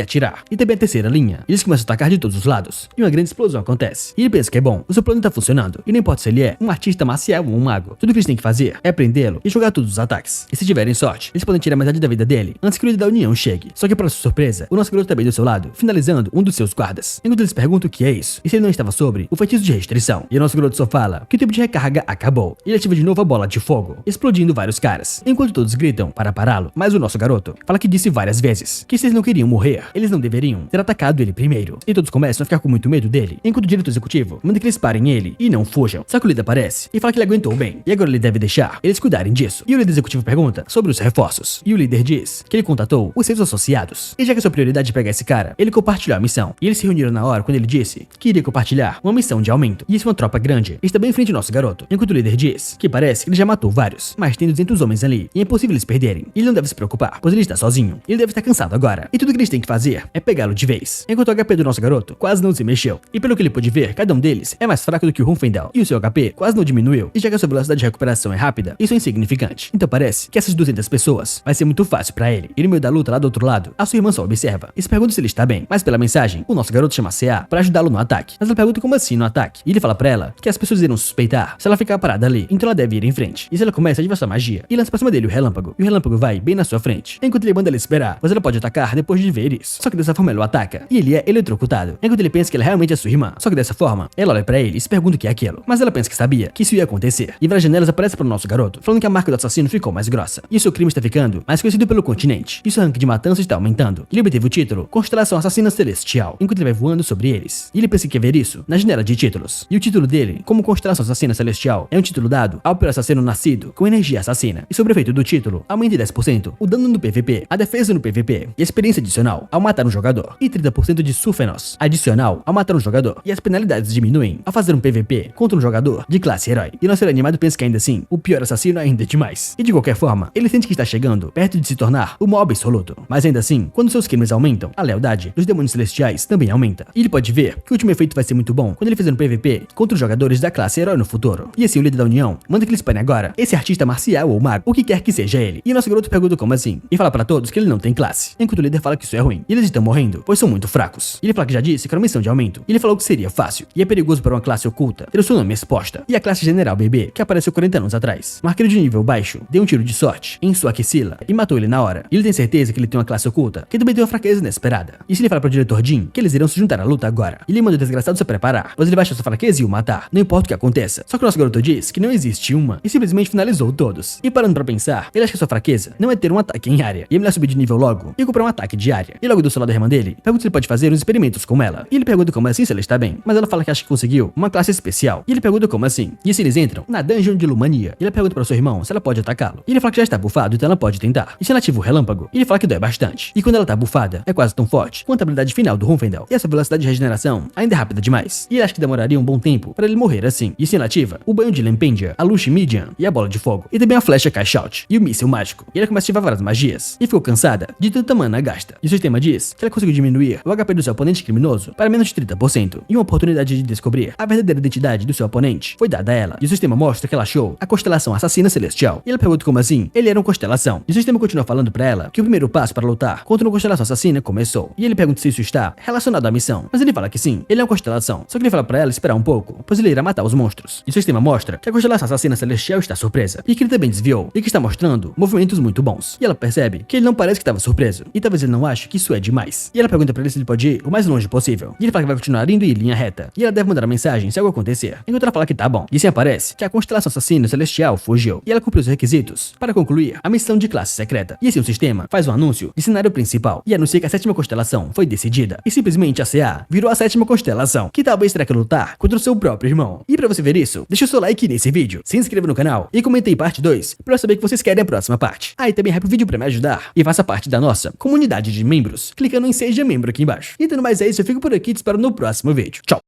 atirar. E também a terceira linha. E eles começam a atacar de todos os lados. E uma grande explosão acontece. E ele pensa que é bom. O seu plano tá funcionando, e não importa se ele é um artista marcial ou um mago. Tudo que eles têm que fazer é prendê-lo e jogar todos os ataques. E se tiverem sorte, eles podem tirar metade da vida dele antes que o líder da União chegue. Só que para sua surpresa, o nosso garoto tá bem do seu lado, finalizando um dos seus guardas. Enquanto eles perguntam o que é isso, e se ele não estava sobre o feitiço de restrição. E o nosso garoto só fala que o tempo de recarga acabou. E ele ativa de novo a bola de fogo, explodindo vários caras. Enquanto todos gritam para pará-lo, mas o nosso garoto fala que disse várias vezes que se eles não queriam morrer, eles não deveriam ter atacado ele primeiro. E todos começam a ficar com muito medo dele, enquanto o diretor executivo manda que eles parem ele e não fujam. Só que o líder aparece e fala que ele aguentou bem, e agora ele deve deixar eles cuidarem disso. E o líder executivo pergunta sobre os reforços, e o líder diz que ele contatou os seus associados, e já que a sua prioridade é pegar esse cara, ele compartilhou a missão. E eles se reuniram na hora quando ele disse que iria compartilhar uma missão de aumento. E isso é uma tropa grande, está bem em frente ao nosso garoto, enquanto o líder diz que parece que ele já matou vários, mas tem 200 homens ali, e é impossível eles perderem. E ele não deve se preocupar, pois ele está sozinho. Ele deve estar cansado agora, e tudo que eles têm que fazer é pegá-lo de vez. Enquanto o HP do nosso garoto quase não se mexeu, e pelo que ele pôde ver, cada um deles é mais fraco do que o Hunfendal, e o seu HP quase não diminuiu, e já que a sua velocidade de recuperação é rápida, isso é insignificante. Então parece que essas 200 pessoas vai ser muito fácil pra ele. E no meio da luta lá do outro lado, a sua irmã só observa e se pergunta se ele está bem, mas pela mensagem, o nosso garoto chama CA pra ajudá-lo no ataque. Mas ela pergunta como assim no ataque, e ele fala pra ela que as pessoas irão suspeitar se ela ficar parada ali, então ela deve ir em frente. E se ela começa a ativar sua magia, e lança pra cima dele o relâmpago, e o relâmpago vai bem na sua frente, enquanto ele manda ela esperar, mas ela pode atacar depois de ver isso. Só que dessa forma ela o ataca, e ele é eletrocutado, enquanto ele pensa que ela realmente é sua irmã. Só que dessa forma, ela olha pra ele e se pergunta o que é aquilo, mas ela pensa que sabia que isso ia acontecer. E várias janelas aparecem para o nosso garoto, falando que a marca do assassino ficou mais grossa, e o seu crime está ficando mais conhecido pelo continente, e seu ranking de matança está aumentando. Ele obteve o título Constelação Assassina Celestial, enquanto ele vai voando sobre eles. E ele pensa que quer ver isso na janela de títulos. E o título dele, como Constelação Assassina Celestial, é um título dado ao primeiro assassino nascido com energia assassina. E sobre o efeito do título, aumenta em 10% o dano no PVP, a defesa no PVP, e a experiência adicional ao matar um jogador, e 30% de Sufenos adicional ao matar um jogador, e as penalidades diminuem ao fazer um PVP contra um jogador de classe herói. E nosso herói animado pensa que ainda assim, o pior assassino ainda é demais. E de qualquer forma, ele sente que está chegando perto de se tornar o mob absoluto. Mas ainda assim, quando seus crimes aumentam, a lealdade dos demônios celestiais também aumenta. E ele pode ver que o último efeito vai ser muito bom quando ele fizer um PVP contra os jogadores da classe herói no futuro. E assim o líder da União manda que eles parem agora esse artista marcial ou mago, o que quer que seja ele. E nosso garoto pergunta como assim, e fala pra todos que ele não tem classe, enquanto o líder fala que isso é ruim. E eles estão morrendo, pois são muito fracos. E ele fala que já disse que era uma missão de aumento. E ele falou que seria fácil, e é perigoso para uma classe oculta ter o seu nome exposta. E a classe General BB, que apareceu 40 anos atrás. Um arqueiro de nível baixo deu um tiro de sorte em sua axila e matou ele na hora. E ele tem certeza que ele tem uma classe oculta, que também tem uma fraqueza inesperada. E se ele fala pro diretor Jin que eles irão se juntar à luta agora, ele manda o desgraçado se preparar, pois ele vai achar sua fraqueza e o matar, não importa o que aconteça. Só que o nosso garoto diz que não existe uma, e simplesmente finalizou todos. E parando pra pensar, ele acha que sua fraqueza não é ter um ataque em área, e é melhor subir de nível logo e comprar um ataque de área. E logo do seu lado da irmã dele, pergunta se ele pode fazer uns experimentos com ela. E ele pergunta como assim assim se ela está bem, mas ela fala que acha que conseguiu uma classe especial. E ele pergunta como assim. E assim eles entram na Dungeon de Lumania. E ela pergunta para o seu irmão se ela pode atacá-lo. E ele fala que já está bufado, então ela pode tentar. E se ela ativa o relâmpago, ele fala que dói bastante. E quando ela tá bufada, é quase tão forte quanto a habilidade final do Ruffendel. E essa velocidade de regeneração ainda é rápida demais. E ele acha que demoraria um bom tempo para ele morrer assim. E assim ela ativa o banho de Lempendia, a Lush Midian e a bola de fogo. E também a flecha Caixout e o míssil mágico. E ela começa a ativar várias magias. E ficou cansada de tanta mana gasta. E o sistema diz que ela conseguiu diminuir o HP do seu oponente criminoso para menos de 30%. E uma oportunidade de descobrir a verdadeira identidade do seu oponente foi dada a ela. E o sistema mostra que ela achou a constelação assassina celestial. E ela pergunta como assim ele era uma constelação. E o sistema continua falando para ela que o primeiro passo para lutar contra uma constelação assassina começou. E ele pergunta se isso está relacionado à missão. Mas ele fala que sim, ele é uma constelação. Só que ele fala para ela esperar um pouco, pois ele irá matar os monstros. E o sistema mostra que a constelação assassina celestial está surpresa. E que ele também desviou. E que está mostrando movimentos muito bons. E ela percebe que ele não parece que estava surpreso. E talvez ele não ache que isso é demais. E ela pergunta para ele se ele pode ir o mais longe possível. E ele fala que vai continuar indo em linha reta. E ela deve mandar a mensagem se algo acontecer. Enquanto ela fala que tá bom. E assim aparece que a constelação assassina celestial fugiu. E ela cumpriu os requisitos para concluir a missão de classe secreta. E assim o sistema faz um anúncio de cenário principal. E anuncia que a sétima constelação foi decidida. E simplesmente a CA virou a sétima constelação, que talvez terá que lutar contra o seu próprio irmão. E pra você ver isso, deixa o seu like nesse vídeo, se inscreva no canal e comente aí parte 2 pra eu saber que vocês querem a próxima parte. Aí também hype o vídeo pra me ajudar e faça parte da nossa comunidade de membros, clicando em Seja Membro aqui embaixo. E tendo mais é isso, eu fico por aqui e te espero no próximo vídeo. Tchau!